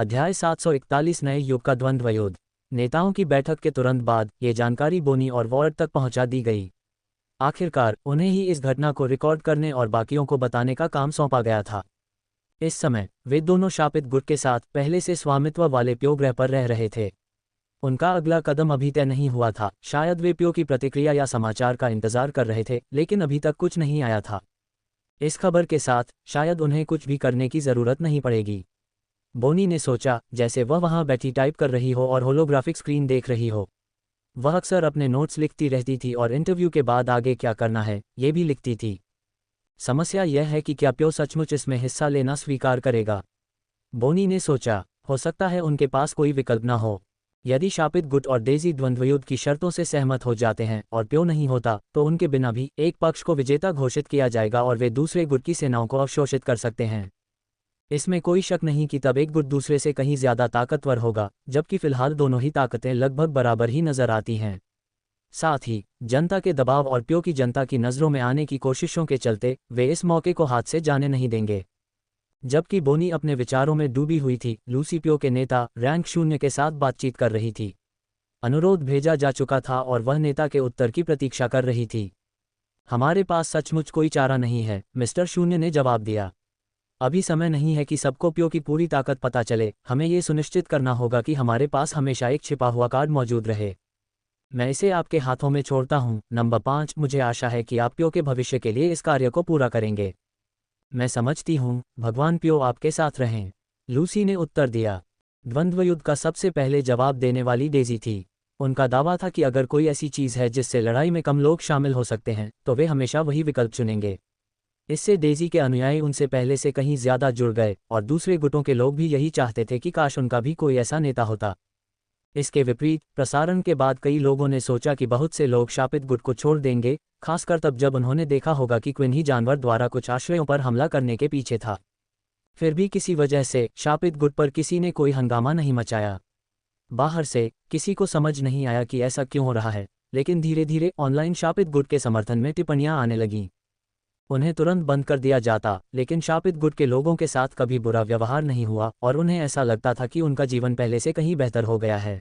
अध्याय 741 नए युग का द्वंद्व युद्ध। नेताओं की बैठक के तुरंत बाद ये जानकारी बोनी और वॉर्ड तक पहुंचा दी गई। आखिरकार उन्हें ही इस घटना को रिकॉर्ड करने और बाकियों को बताने का काम सौंपा गया था। इस समय वे दोनों शापित गुट के साथ पहले से स्वामित्व वाले प्यो ग्रह पर रह रहे थे। उनका अगला कदम अभी तय नहीं हुआ था। शायद वे प्यो की प्रतिक्रिया या समाचार का इंतजार कर रहे थे, लेकिन अभी तक कुछ नहीं आया था। इस खबर के साथ शायद उन्हें कुछ भी करने की जरूरत नहीं पड़ेगी। बोनी ने सोचा, जैसे वह वहां बैठी टाइप कर रही हो और होलोग्राफिक स्क्रीन देख रही हो। वह अक्सर अपने नोट्स लिखती रहती थी और इंटरव्यू के बाद आगे क्या करना है ये भी लिखती थी। समस्या यह है कि क्या प्यो सचमुच इसमें हिस्सा लेना स्वीकार करेगा। बोनी ने सोचा, हो सकता है उनके पास कोई विकल्प न हो। यदि शापित गुट और डेजी द्वंद्वयुद्ध की शर्तों से सहमत हो जाते हैं और प्यो नहीं होता, तो उनके बिना भी एक पक्ष को विजेता घोषित किया जाएगा और वे दूसरे गुट की सेनाओं को अवशोषित कर सकते हैं। इसमें कोई शक नहीं कि तब एक गुट दूसरे से कहीं ज्यादा ताकतवर होगा, जबकि फिलहाल दोनों ही ताकतें लगभग बराबर ही नजर आती हैं। साथ ही जनता के दबाव और प्यो की जनता की नज़रों में आने की कोशिशों के चलते वे इस मौके को हाथ से जाने नहीं देंगे। जबकि बोनी अपने विचारों में डूबी हुई थी, लूसी प्यो के नेता रैंक 0 के साथ बातचीत कर रही थी। अनुरोध भेजा जा चुका था और वह नेता के उत्तर की प्रतीक्षा कर रही थी। हमारे पास सचमुच कोई चारा नहीं है, मिस्टर 0 ने जवाब दिया। अभी समय नहीं है कि सबको प्यो की पूरी ताकत पता चले। हमें ये सुनिश्चित करना होगा कि हमारे पास हमेशा एक छिपा हुआ कार्ड मौजूद रहे। मैं इसे आपके हाथों में छोड़ता हूं। नंबर 5, मुझे आशा है कि आप प्यो के भविष्य के लिए इस कार्य को पूरा करेंगे। मैं समझती हूं, भगवान प्यो आपके साथ रहें, लूसी ने उत्तर दिया। द्वंद्वयुद्ध का सबसे पहले जवाब देने वाली डेजी थी। उनका दावा था कि अगर कोई ऐसी चीज़ है जिससे लड़ाई में कम लोग शामिल हो सकते हैं, तो वे हमेशा वही विकल्प चुनेंगे। इससे डेजी के अनुयायी उनसे पहले से कहीं ज्यादा जुड़ गए और दूसरे गुटों के लोग भी यही चाहते थे कि काश उनका भी कोई ऐसा नेता होता। इसके विपरीत प्रसारण के बाद कई लोगों ने सोचा कि बहुत से लोग शापित गुट को छोड़ देंगे, खासकर तब जब उन्होंने देखा होगा कि क्विन ही जानवर द्वारा कुछ आश्रयों पर हमला करने के पीछे था। फिर भी किसी वजह से शापित गुट पर किसी ने कोई हंगामा नहीं मचाया। बाहर से किसी को समझ नहीं आया कि ऐसा क्यों हो रहा है, लेकिन धीरे धीरे ऑनलाइन शापित गुट के समर्थन में टिप्पणियां आने लगीं। उन्हें तुरंत बंद कर दिया जाता, लेकिन शापित गुट के लोगों के साथ कभी बुरा व्यवहार नहीं हुआ और उन्हें ऐसा लगता था कि उनका जीवन पहले से कहीं बेहतर हो गया है।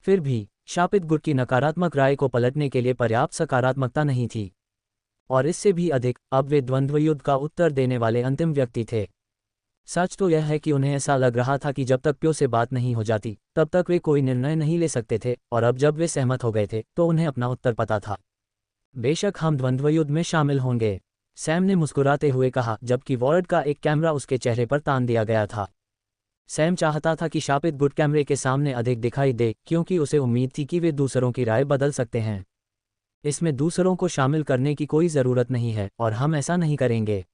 फिर भी शापित गुट की नकारात्मक राय को पलटने के लिए पर्याप्त सकारात्मकता नहीं थी। और इससे भी अधिक, अब वे द्वंद्वयुद्ध का उत्तर देने वाले अंतिम व्यक्ति थे। सच तो यह है कि उन्हें ऐसा लग रहा था कि जब तक प्यो से बात नहीं हो जाती, तब तक वे कोई निर्णय नहीं ले सकते थे, और अब जब वे सहमत हो गए थे, तो उन्हें अपना उत्तर पता था। बेशक हम द्वंद्वयुद्ध में शामिल होंगे, सैम ने मुस्कुराते हुए कहा, जबकि वॉर्ड का एक कैमरा उसके चेहरे पर तान दिया गया था। सैम चाहता था कि शापित गुट कैमरे के सामने अधिक दिखाई दे, क्योंकि उसे उम्मीद थी कि वे दूसरों की राय बदल सकते हैं। इसमें दूसरों को शामिल करने की कोई ज़रूरत नहीं है और हम ऐसा नहीं करेंगे।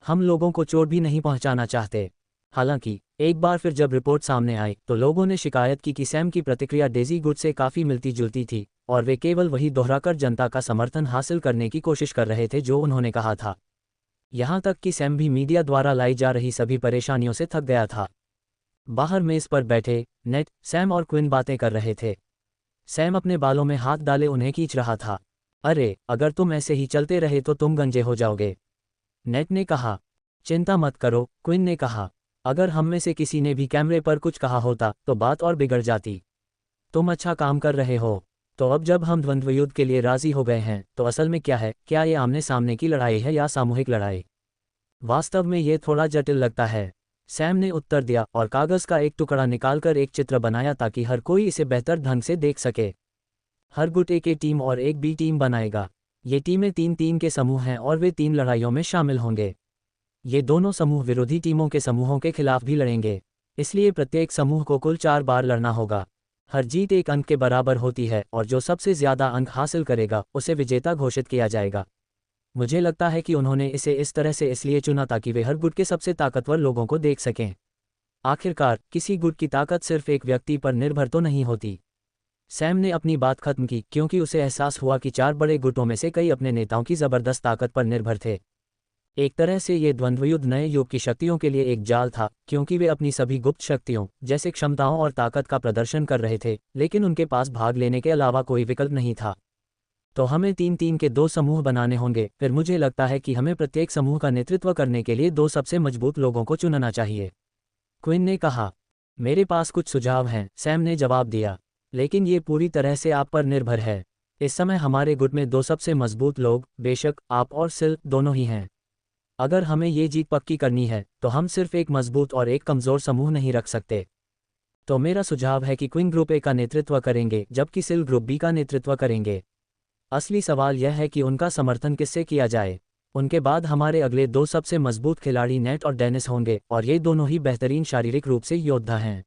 हम लोगों को चोट भी नहीं पहुंचाना चाहते। हालांकि एक बार फिर जब रिपोर्ट सामने आई, तो लोगों ने शिकायत की कि सैम की प्रतिक्रिया डेजी गुट से काफ़ी मिलती जुलती थी और वे केवल वही दोहराकर जनता का समर्थन हासिल करने की कोशिश कर रहे थे जो उन्होंने कहा था। यहाँ तक कि सैम भी मीडिया द्वारा लाई जा रही सभी परेशानियों से थक गया था। बाहर मेज़ पर बैठे नेट, सैम और क्विन बातें कर रहे थे। सैम अपने बालों में हाथ डाले उन्हें खींच रहा था। अरे, अगर तुम ऐसे ही चलते रहे तो तुम गंजे हो जाओगे, नेट ने कहा। चिंता मत करो, क्विन ने कहा। अगर हम में से किसी ने भी कैमरे पर कुछ कहा होता तो बात और बिगड़ जाती। तुम अच्छा काम कर रहे हो। तो अब जब हम द्वंद्वयुद्ध के लिए राजी हो गए हैं, तो असल में क्या है? क्या ये आमने सामने की लड़ाई है या सामूहिक लड़ाई? वास्तव में ये थोड़ा जटिल लगता है, सैम ने उत्तर दिया और कागज़ का एक टुकड़ा निकालकर एक चित्र बनाया ताकि हर कोई इसे बेहतर ढंग से देख सके। हर गुट एक ए टीम और एक बी टीम बनाएगा। ये टीमें 3-3 के समूह हैं और वे 3 लड़ाइयों में शामिल होंगे। ये दोनों समूह विरोधी टीमों के समूहों के खिलाफ भी लड़ेंगे, इसलिए प्रत्येक समूह को कुल 4 बार लड़ना होगा। हर जीत एक अंक के बराबर होती है और जो सबसे ज़्यादा अंक हासिल करेगा उसे विजेता घोषित किया जाएगा। मुझे लगता है कि उन्होंने इसे इस तरह से इसलिए चुना ताकि वे हर गुट के सबसे ताकतवर लोगों को देख सकें। आखिरकार किसी गुट की ताकत सिर्फ एक व्यक्ति पर निर्भर तो नहीं होती। सैम ने अपनी बात खत्म की क्योंकि उसे एहसास हुआ कि 4 बड़े गुटों में से कई अपने नेताओं की ज़बरदस्त ताकत पर निर्भर थे। एक तरह से ये द्वंद्वयुद्ध नए युग की शक्तियों के लिए एक जाल था, क्योंकि वे अपनी सभी गुप्त शक्तियों जैसे क्षमताओं और ताकत का प्रदर्शन कर रहे थे, लेकिन उनके पास भाग लेने के अलावा कोई विकल्प नहीं था। तो हमें 3-3 के 2 समूह बनाने होंगे। फिर मुझे लगता है कि हमें प्रत्येक समूह का नेतृत्व करने के लिए 2 सबसे मजबूत लोगों को चुनना चाहिए, क्विन ने कहा। मेरे पास कुछ सुझाव हैं, सैम ने जवाब दिया, लेकिन ये पूरी तरह से आप पर निर्भर है। इस समय हमारे गुट में दो सबसे मजबूत लोग, बेशक आप और सिल दोनों ही हैं। अगर हमें ये जीत पक्की करनी है तो हम सिर्फ एक मजबूत और एक कमज़ोर समूह नहीं रख सकते। तो मेरा सुझाव है कि क्विन ग्रुप ए का नेतृत्व करेंगे जबकि सिल ग्रुप बी का नेतृत्व करेंगे। असली सवाल यह है कि उनका समर्थन किससे किया जाए। उनके बाद हमारे अगले दो सबसे मजबूत खिलाड़ी नेट और डेनिस होंगे और ये दोनों ही बेहतरीन शारीरिक रूप से योद्धा हैं।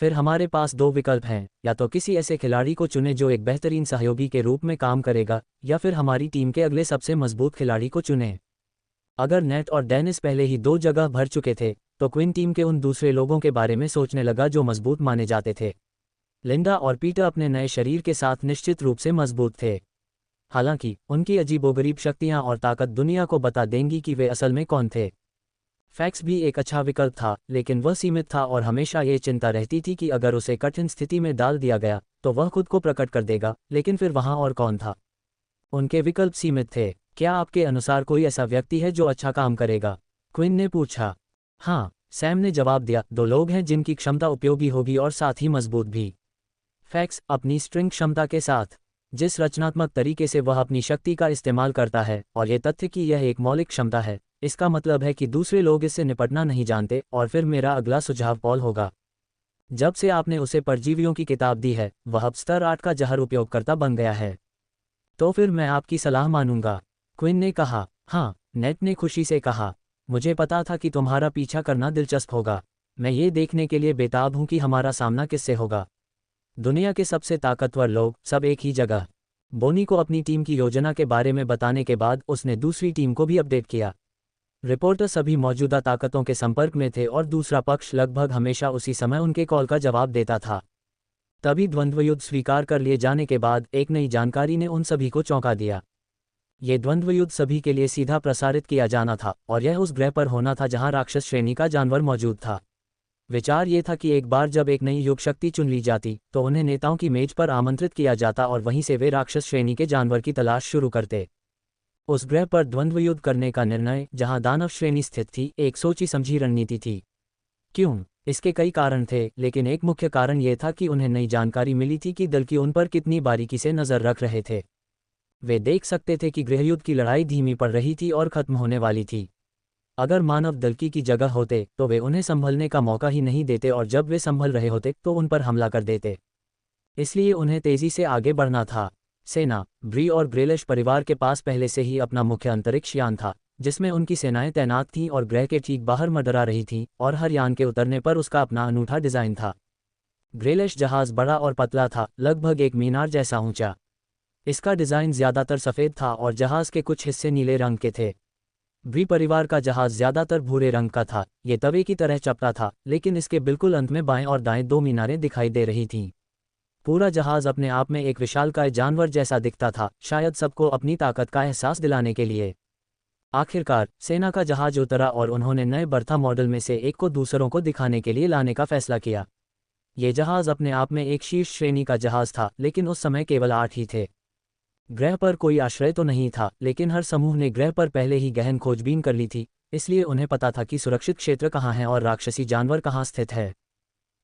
फिर हमारे पास दो विकल्प हैं, या तो किसी ऐसे खिलाड़ी को चुनें जो एक बेहतरीन सहयोगी के रूप में काम करेगा, या फिर हमारी टीम के अगले सबसे मजबूत खिलाड़ी को चुनें। अगर नेट और डेनिस पहले ही दो जगह भर चुके थे तो क्विन टीम के उन दूसरे लोगों के बारे में सोचने लगा जो मजबूत माने जाते थे। लिंडा और पीटर अपने नए शरीर के साथ निश्चित रूप से मजबूत थे। हालांकि उनकी अजीबोगरीब शक्तियां और ताकत दुनिया को बता देंगी कि वे असल में कौन थे। फैक्स भी एक अच्छा विकल्प था, लेकिन वह सीमित था और हमेशा ये चिंता रहती थी कि अगर उसे कठिन स्थिति में डाल दिया गया तो वह खुद को प्रकट कर देगा, लेकिन फिर वहां और कौन था। उनके विकल्प सीमित थे। क्या आपके अनुसार कोई ऐसा व्यक्ति है जो अच्छा काम करेगा? क्विन ने पूछा। हाँ, सैम ने जवाब दिया, दो लोग हैं जिनकी क्षमता उपयोगी होगी और साथ ही मजबूत भी। फैक्स अपनी स्ट्रिंग क्षमता के साथ, जिस रचनात्मक तरीके से वह अपनी शक्ति का इस्तेमाल करता है, और ये तथ्य कि यह एक मौलिक क्षमता है, इसका मतलब है कि दूसरे लोग इससे निपटना नहीं जानते। और फिर मेरा अगला सुझाव पॉल होगा। जब से आपने उसे परजीवियों की किताब दी है वह अब स्तर 8 का जहर उपयोगकर्ता बन गया है। तो फिर मैं आपकी सलाह मानूंगा, क्विन ने कहा। हाँ, नेट ने खुशी से कहा, मुझे पता था कि तुम्हारा पीछा करना दिलचस्प होगा। मैं ये देखने के लिए बेताब हूं कि हमारा सामना किससे होगा। दुनिया के सबसे ताकतवर लोग, सब एक ही जगह। बोनी को अपनी टीम की योजना के बारे में बताने के बाद उसने दूसरी टीम को भी अपडेट किया। रिपोर्टर सभी मौजूदा ताकतों के संपर्क में थे और दूसरा पक्ष लगभग हमेशा उसी समय उनके कॉल का जवाब देता था। तभी द्वंद्वयुद्ध स्वीकार कर लिए जाने के बाद एक नई जानकारी ने उन सभी को चौंका दिया। ये द्वंद्वयुद्ध सभी के लिए सीधा प्रसारित किया जाना था और यह उस ग्रह पर होना था जहां राक्षस श्रेणी का जानवर मौजूद था। विचार ये था कि एक बार जब एक नई युग शक्ति चुन ली जाती तो उन्हें नेताओं की मेज पर आमंत्रित किया जाता और वहीं से वे राक्षस श्रेणी के जानवर की तलाश शुरू करते। उस ग्रह पर द्वंद्वयुद्ध करने का निर्णय, जहां दानव श्रेणी स्थित थी, एक सोची समझी रणनीति थी। क्यों? इसके कई कारण थे, लेकिन एक मुख्य कारण यह था कि उन्हें नई जानकारी मिली थी कि दल की उन पर कितनी बारीकी से नजर रख रहे थे। वे देख सकते थे कि गृहयुद्ध की लड़ाई धीमी पड़ रही थी और खत्म होने वाली थी। अगर मानव दल की जगह होते तो वे उन्हें संभलने का मौका ही नहीं देते और जब वे संभल रहे होते तो उन पर हमला कर देते। इसलिए उन्हें तेजी से आगे बढ़ना था। सेना, ब्री और ग्रेलिश परिवार के पास पहले से ही अपना मुख्य अंतरिक्ष यान था, जिसमें उनकी सेनाएं तैनात थीं और ग्रह के ठीक बाहर मंडरा रही थीं, और हर यान के उतरने पर उसका अपना अनूठा डिजाइन था। ग्रेलिश जहाज बड़ा और पतला था, लगभग एक मीनार जैसा ऊंचा। इसका डिजाइन ज्यादातर सफेद था और जहाज के कुछ हिस्से नीले रंग के थे। ब्री परिवार का जहाज ज्यादातर भूरे रंग का था। ये तवे की तरह चपटा था, लेकिन इसके बिल्कुल अंत में बाएं और दाएं दो मीनारें दिखाई दे रही थीं। पूरा जहाज अपने आप में एक विशालकाय जानवर जैसा दिखता था, शायद सबको अपनी ताकत का एहसास दिलाने के लिए। आखिरकार सेना का जहाज उतरा और उन्होंने नए बर्था मॉडल में से एक को दूसरों को दिखाने के लिए लाने का फैसला किया। ये जहाज अपने आप में एक शीर्ष श्रेणी का जहाज था, लेकिन उस समय केवल 8 ही थे। ग्रह पर कोई आश्रय तो नहीं था, लेकिन हर समूह ने ग्रह पर पहले ही गहन खोजबीन कर ली थी, इसलिए उन्हें पता था कि सुरक्षित क्षेत्र कहाँ है और राक्षसी जानवर कहाँ स्थित है।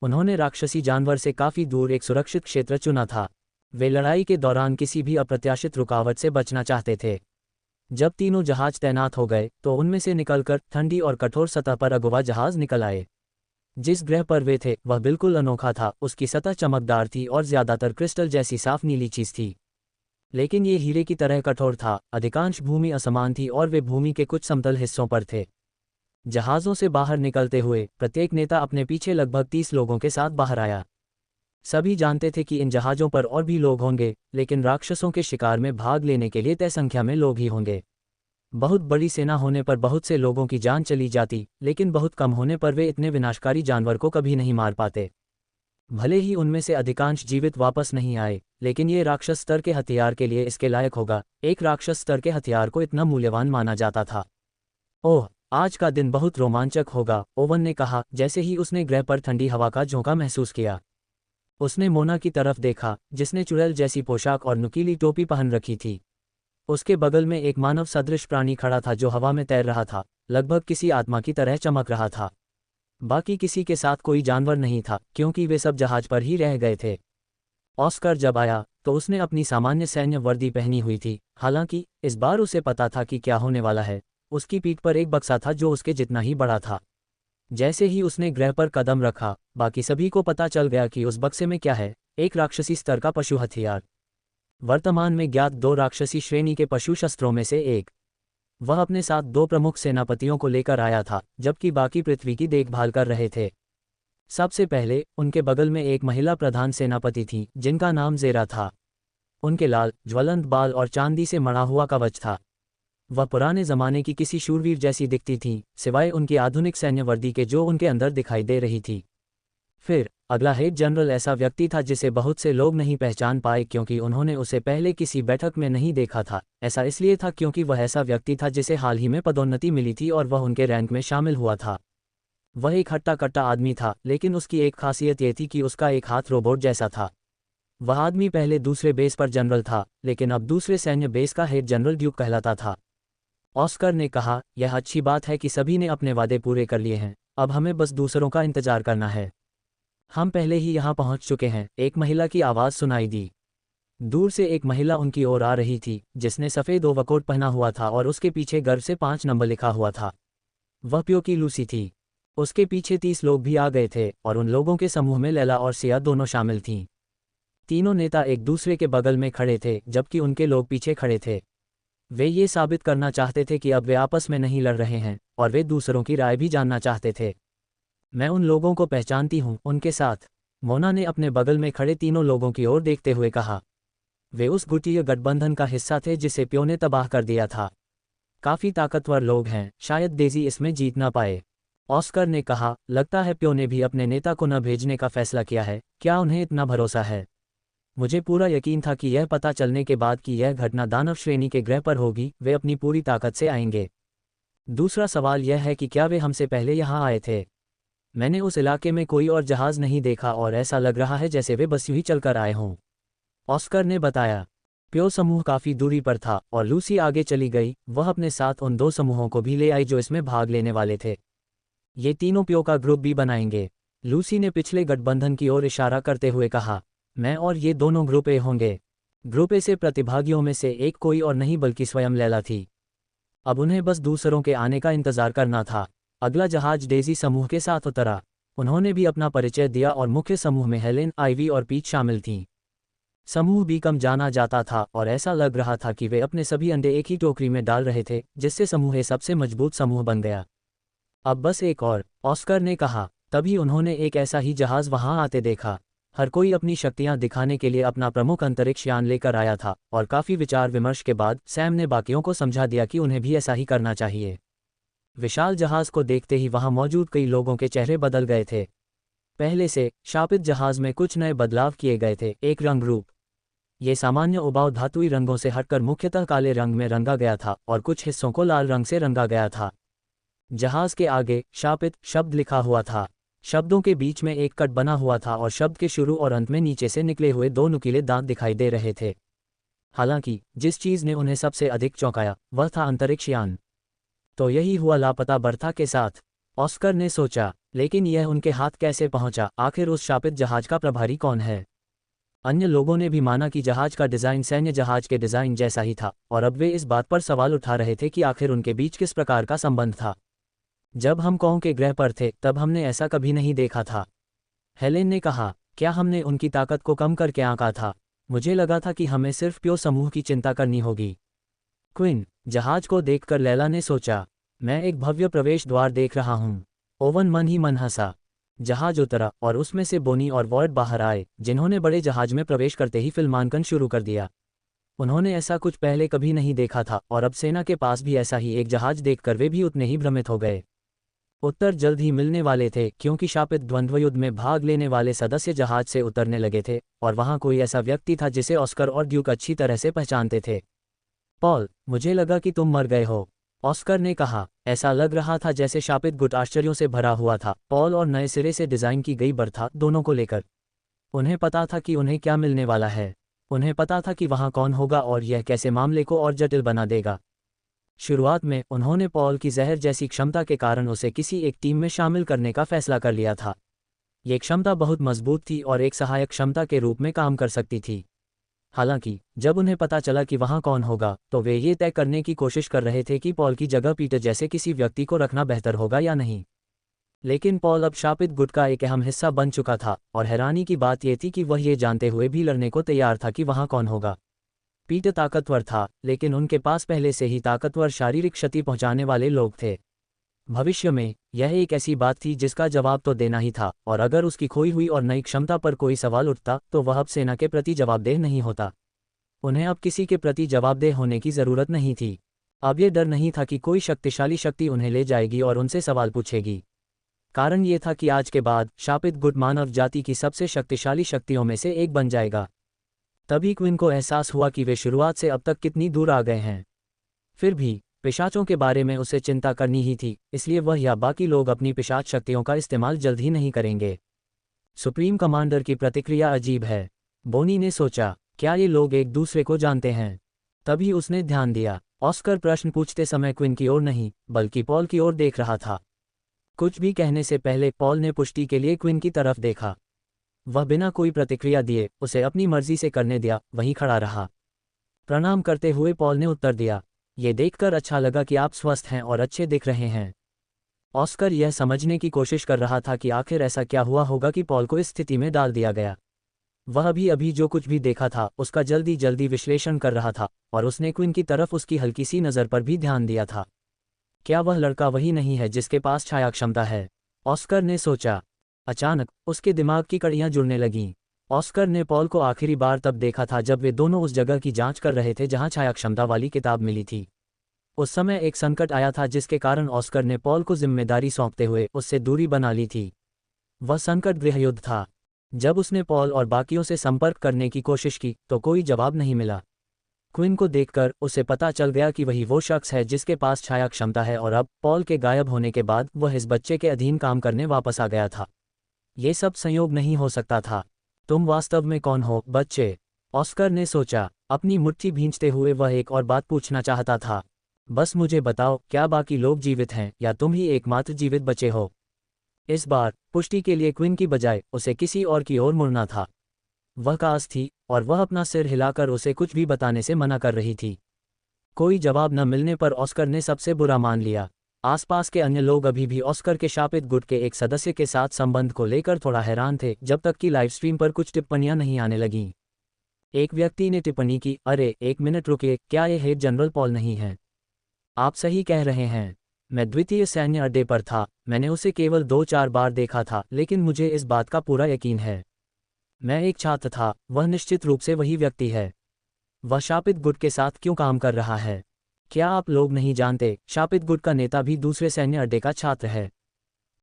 उन्होंने राक्षसी जानवर से काफी दूर एक सुरक्षित क्षेत्र चुना था। वे लड़ाई के दौरान किसी भी अप्रत्याशित रुकावट से बचना चाहते थे। जब तीनों जहाज तैनात हो गए तो उनमें से निकलकर ठंडी और कठोर सतह पर अगवा जहाज निकल आए। जिस ग्रह पर वे थे वह बिल्कुल अनोखा था। उसकी सतह चमकदार थी और ज्यादातर क्रिस्टल जैसी साफ नीली चीज थी, लेकिन ये हीरे की तरह कठोर था। अधिकांश भूमि असमान थी और वे भूमि के कुछ समतल हिस्सों पर थे। जहाज़ों से बाहर निकलते हुए प्रत्येक नेता अपने पीछे लगभग 30 लोगों के साथ बाहर आया। सभी जानते थे कि इन जहाज़ों पर और भी लोग होंगे, लेकिन राक्षसों के शिकार में भाग लेने के लिए तय संख्या में लोग ही होंगे। बहुत बड़ी सेना होने पर बहुत से लोगों की जान चली जाती, लेकिन बहुत कम होने पर वे इतने विनाशकारी जानवर को कभी नहीं मार पाते। भले ही उनमें से अधिकांश जीवित वापस नहीं आए, लेकिन ये राक्षस स्तर के हथियार के लिए इसके लायक होगा। एक राक्षस स्तर के हथियार को इतना मूल्यवान माना जाता था। ओह, आज का दिन बहुत रोमांचक होगा, ओवन ने कहा जैसे ही उसने ग्रह पर ठंडी हवा का झोंका महसूस किया। उसने मोना की तरफ देखा, जिसने चुड़ैल जैसी पोशाक और नुकीली टोपी पहन रखी थी। उसके बगल में एक मानव सदृश प्राणी खड़ा था जो हवा में तैर रहा था, लगभग किसी आत्मा की तरह चमक रहा था। बाकी किसी के साथ कोई जानवर नहीं था क्योंकि वे सब जहाज पर ही रह गए थे। ऑस्कर जब आया तो उसने अपनी सामान्य सैन्य वर्दी पहनी हुई थी, हालांकि इस बार उसे पता था कि क्या होने वाला है। उसकी पीठ पर एक बक्सा था जो उसके जितना ही बड़ा था। जैसे ही उसने ग्रह पर कदम रखा, बाकी सभी को पता चल गया कि उस बक्से में क्या है। एक राक्षसी स्तर का पशु हथियार, वर्तमान में ज्ञात 2 राक्षसी श्रेणी के पशु शस्त्रों में से एक। वह अपने साथ 2 प्रमुख सेनापतियों को लेकर आया था, जबकि बाकी पृथ्वी की देखभाल कर रहे थे। सबसे पहले उनके बगल में एक महिला प्रधान सेनापति थी जिनका नाम ज़ेरा था। उनके लाल ज्वलंत बाल और चांदी से मढ़ा हुआ कवच था। वह पुराने जमाने की किसी शूरवीर जैसी दिखती थी, सिवाय उनकी आधुनिक सैन्य वर्दी के जो उनके अंदर दिखाई दे रही थी। फिर अगला हेड जनरल ऐसा व्यक्ति था जिसे बहुत से लोग नहीं पहचान पाए क्योंकि उन्होंने उसे पहले किसी बैठक में नहीं देखा था। ऐसा इसलिए था क्योंकि वह ऐसा व्यक्ति था जिसे हाल ही में पदोन्नति मिली थी और वह उनके रैंक में शामिल हुआ था। वह एक हट्टा कट्टा आदमी था, लेकिन उसकी एक खासियत ये थी कि उसका एक हाथ रोबोट जैसा था। वह आदमी पहले दूसरे बेस पर जनरल था, लेकिन अब दूसरे सैन्य बेस का हेड जनरल ड्यूक कहलाता था। ऑस्कर ने कहा, यह अच्छी बात है कि सभी ने अपने वादे पूरे कर लिए हैं, अब हमें बस दूसरों का इंतजार करना है। हम पहले ही यहाँ पहुँच चुके हैं, एक महिला की आवाज़ सुनाई दी। दूर से एक महिला उनकी ओर आ रही थी, जिसने सफ़ेद ओवरकोट पहना हुआ था और उसके पीछे गर्व से 5 नंबर लिखा हुआ था। वह प्यो की लूसी थी। उसके पीछे 30 लोग भी आ गए थे और उन लोगों के समूह में लैला और सिया दोनों शामिल थीं। तीनों नेता एक दूसरे के बगल में खड़े थे, जबकि उनके लोग पीछे खड़े थे। वे ये साबित करना चाहते थे कि अब वे आपस में नहीं लड़ रहे हैं, और वे दूसरों की राय भी जानना चाहते थे। मैं उन लोगों को पहचानती हूँ, उनके साथ, मोना ने अपने बगल में खड़े तीनों लोगों की ओर देखते हुए कहा। वे उस गुटीय गठबंधन का हिस्सा थे जिसे प्यो ने तबाह कर दिया था। काफ़ी ताकतवर लोग हैं, शायद डेज़ी इसमें जीत ना पाए। ऑस्कर ने कहा, लगता है प्यो ने भी अपने नेता को न भेजने का फैसला किया है। क्या उन्हें इतना भरोसा है? मुझे पूरा यकीन था कि यह पता चलने के बाद कि यह घटना दानव श्रेणी के ग्रह पर होगी, वे अपनी पूरी ताकत से आएंगे। दूसरा सवाल यह है कि क्या वे हमसे पहले यहाँ आए थे? मैंने उस इलाके में कोई और जहाज़ नहीं देखा और ऐसा लग रहा है जैसे वे बस यूं ही चलकर आए हों। ऑस्कर ने बताया। प्यो समूह काफ़ी दूरी पर था और लूसी आगे चली गई। वह अपने साथ उन 2 समूहों को भी ले आई जो इसमें भाग लेने वाले थे। ये तीनों प्यो का ग्रुप भी बनाएंगे। लूसी ने पिछले गठबंधन की ओर इशारा करते हुए कहा, मैं और ये दोनों ग्रुप ए होंगे। ग्रुप ए से प्रतिभागियों में से एक कोई और नहीं बल्कि स्वयं लैला थी। अब उन्हें बस दूसरों के आने का इंतजार करना था। अगला जहाज डेज़ी समूह के साथ उतरा। उन्होंने भी अपना परिचय दिया और मुख्य समूह में हेलेन, आइवी और पीच शामिल थीं। समूह बी कम जाना जाता था और ऐसा लग रहा था कि वे अपने सभी अंडे एक ही टोकरी में डाल रहे थे, जिससे समूह ए सबसे मजबूत समूह बन गया। अब बस एक और, ऑस्कर ने कहा। तभी उन्होंने एक ऐसा ही जहाज़ वहां आते देखा। हर कोई अपनी शक्तियां दिखाने के लिए अपना प्रमुख अंतरिक्ष यान लेकर आया था, और काफ़ी विचार विमर्श के बाद सैम ने बाकियों को समझा दिया कि उन्हें भी ऐसा ही करना चाहिए। विशाल जहाज़ को देखते ही वहां मौजूद कई लोगों के चेहरे बदल गए थे। पहले से शापित जहाज़ में कुछ नए बदलाव किए गए थे। एक रंग रूप, ये सामान्य उबाऊ धातुई रंगों से हटकर मुख्यतः काले रंग में रंगा गया था और कुछ हिस्सों को लाल रंग से रंगा गया था। जहाज के आगे शापित शब्द लिखा हुआ था। शब्दों के बीच में एक कट बना हुआ था और शब्द के शुरू और अंत में नीचे से निकले हुए 2 नुकीले दांत दिखाई दे रहे थे। हालांकि जिस चीज़ ने उन्हें सबसे अधिक चौंकाया वह था अंतरिक्ष यान। तो यही हुआ लापता बर्था के साथ, ऑस्कर ने सोचा। लेकिन यह उनके हाथ कैसे पहुंचा? आखिर उस शापित जहाज का प्रभारी कौन है? अन्य लोगों ने भी माना कि जहाज का डिज़ाइन सैन्य जहाज के डिज़ाइन जैसा ही था, और अब वे इस बात पर सवाल उठा रहे थे कि आखिर उनके बीच किस प्रकार का संबंध था। जब हम कौं के ग्रह पर थे तब हमने ऐसा कभी नहीं देखा था, हेलेन ने कहा। क्या हमने उनकी ताकत को कम करके आंका था? मुझे लगा था कि हमें सिर्फ प्यो समूह की चिंता करनी होगी। क्वीन, जहाज को देखकर लैला ने सोचा, मैं एक भव्य प्रवेश द्वार देख रहा हूँ। ओवन मन ही मन हंसा। जहाज उतरा और उसमें से बोनी और वॉर्ड बाहर आए, जिन्होंने बड़े जहाज में प्रवेश करते ही फिल्मांकन शुरू कर दिया। उन्होंने ऐसा कुछ पहले कभी नहीं देखा था, और अब सेना के पास भी ऐसा ही एक जहाज देखकर वे भी उतने ही भ्रमित हो गए। उत्तर जल्द ही मिलने वाले थे, क्योंकि शापित द्वंद्वयुद्ध में भाग लेने वाले सदस्य जहाज से उतरने लगे थे, और वहां कोई ऐसा व्यक्ति था जिसे ऑस्कर और ड्यूक अच्छी तरह से पहचानते थे। पॉल, मुझे लगा कि तुम मर गए हो, ऑस्कर ने कहा। ऐसा लग रहा था जैसे शापित गुट आश्चर्यों से भरा हुआ था, पॉल और नए सिरे से डिज़ाइन की गई बर्था दोनों को लेकर। उन्हें पता था कि उन्हें क्या मिलने वाला है। उन्हें पता था कि वहां कौन होगा और यह कैसे मामले को और जटिल बना देगा। शुरुआत में उन्होंने पॉल की जहर जैसी क्षमता के कारण उसे किसी एक टीम में शामिल करने का फैसला कर लिया था। ये क्षमता बहुत मजबूत थी और एक सहायक क्षमता के रूप में काम कर सकती थी। हालांकि जब उन्हें पता चला कि वहां कौन होगा, तो वे ये तय करने की कोशिश कर रहे थे कि पॉल की जगह पीटर जैसे किसी व्यक्ति को रखना बेहतर होगा या नहीं। लेकिन पॉल अब शापित गुट का एक अहम हिस्सा बन चुका था, और हैरानी की बात यह थी कि वह ये जानते हुए भी लड़ने को तैयार था कि वहां कौन होगा। पीटर ताकतवर था, लेकिन उनके पास पहले से ही ताकतवर शारीरिक क्षति पहुंचाने वाले लोग थे। भविष्य में यह एक ऐसी बात थी जिसका जवाब तो देना ही था, और अगर उसकी खोई हुई और नई क्षमता पर कोई सवाल उठता तो वह अब सेना के प्रति जवाबदेह नहीं होता। उन्हें अब किसी के प्रति जवाबदेह होने की जरूरत नहीं थी। अब ये डर नहीं था कि कोई शक्तिशाली शक्ति उन्हें ले जाएगी और उनसे सवाल पूछेगी। कारण ये था कि आज के बाद शापित गुट मानव जाति की सबसे शक्तिशाली शक्तियों में से एक बन जाएगा। तभी क्विन को एहसास हुआ कि वे शुरुआत से अब तक कितनी दूर आ गए हैं। फिर भी पिशाचों के बारे में उसे चिंता करनी ही थी, इसलिए वह या बाकी लोग अपनी पिशाच शक्तियों का इस्तेमाल जल्द ही नहीं करेंगे। सुप्रीम कमांडर की प्रतिक्रिया अजीब है, बोनी ने सोचा। क्या ये लोग एक दूसरे को जानते हैं? तभी उसने ध्यान दिया। ऑस्कर प्रश्न पूछते समय क्विन की ओर नहीं, बल्कि पॉल की ओर देख रहा था। कुछ भी कहने से पहले पॉल ने पुष्टि के लिए क्विन की तरफ देखा। वह बिना कोई प्रतिक्रिया दिए उसे अपनी मर्जी से करने दिया वहीं खड़ा रहा। प्रणाम करते हुए पॉल ने उत्तर दिया, ये देखकर अच्छा लगा कि आप स्वस्थ हैं और अच्छे दिख रहे हैं। ऑस्कर यह समझने की कोशिश कर रहा था कि आखिर ऐसा क्या हुआ होगा कि पॉल को इस स्थिति में डाल दिया गया। वह अभी अभी जो कुछ भी देखा था उसका जल्दी जल्दी विश्लेषण कर रहा था, और उसने क्विन की तरफ उसकी हल्की सी नज़र पर भी ध्यान दिया था। क्या वह लड़का वही नहीं है जिसके पास छाया क्षमता है? ऑस्कर ने सोचा। अचानक उसके दिमाग की कड़ियां जुड़ने लगीं। ऑस्कर ने पॉल को आखिरी बार तब देखा था जब वे दोनों उस जगह की जांच कर रहे थे जहां छाया क्षमता वाली किताब मिली थी। उस समय एक संकट आया था जिसके कारण ऑस्कर ने पॉल को जिम्मेदारी सौंपते हुए उससे दूरी बना ली थी। वह संकट गृहयुद्ध था। जब उसने पॉल और बाकियों से संपर्क करने की कोशिश की तो कोई जवाब नहीं मिला। क्विन को देखकर उसे पता चल गया कि वही वो शख्स है जिसके पास छाया क्षमता है, और अब पॉल के गायब होने के बाद वह इस बच्चे के अधीन काम करने वापस आ गया था। ये सब संयोग नहीं हो सकता था। तुम वास्तव में कौन हो, बच्चे? ऑस्कर ने सोचा। अपनी मुट्ठी भींचते हुए वह एक और बात पूछना चाहता था। बस मुझे बताओ, क्या बाकी लोग जीवित हैं या तुम ही एकमात्र जीवित बचे हो? इस बार पुष्टि के लिए क्विन की बजाय उसे किसी और की ओर मुड़ना था। वह कास थी और वह अपना सिर हिलाकर उसे कुछ भी बताने से मना कर रही थी। कोई जवाब न मिलने पर ऑस्कर ने सबसे बुरा मान लिया। आसपास के अन्य लोग अभी भी ऑस्कर के शापित गुट के एक सदस्य के साथ संबंध को लेकर थोड़ा हैरान थे, जब तक कि लाइव स्ट्रीम पर कुछ टिप्पणियां नहीं आने लगीं। एक व्यक्ति ने टिप्पणी की, अरे एक मिनट रुकिए, क्या ये हेड जनरल पॉल नहीं है? आप सही कह रहे हैं। मैं द्वितीय सैन्य अड्डे पर था। मैंने उसे केवल 2-4 बार देखा था, लेकिन मुझे इस बात का पूरा यकीन है। मैं एक छात्र था। वह निश्चित रूप से वही व्यक्ति है। वह शापित गुट के साथ क्यों काम कर रहा है? क्या आप लोग नहीं जानते, शापित गुट का नेता भी दूसरे सैन्य अड्डे का छात्र है।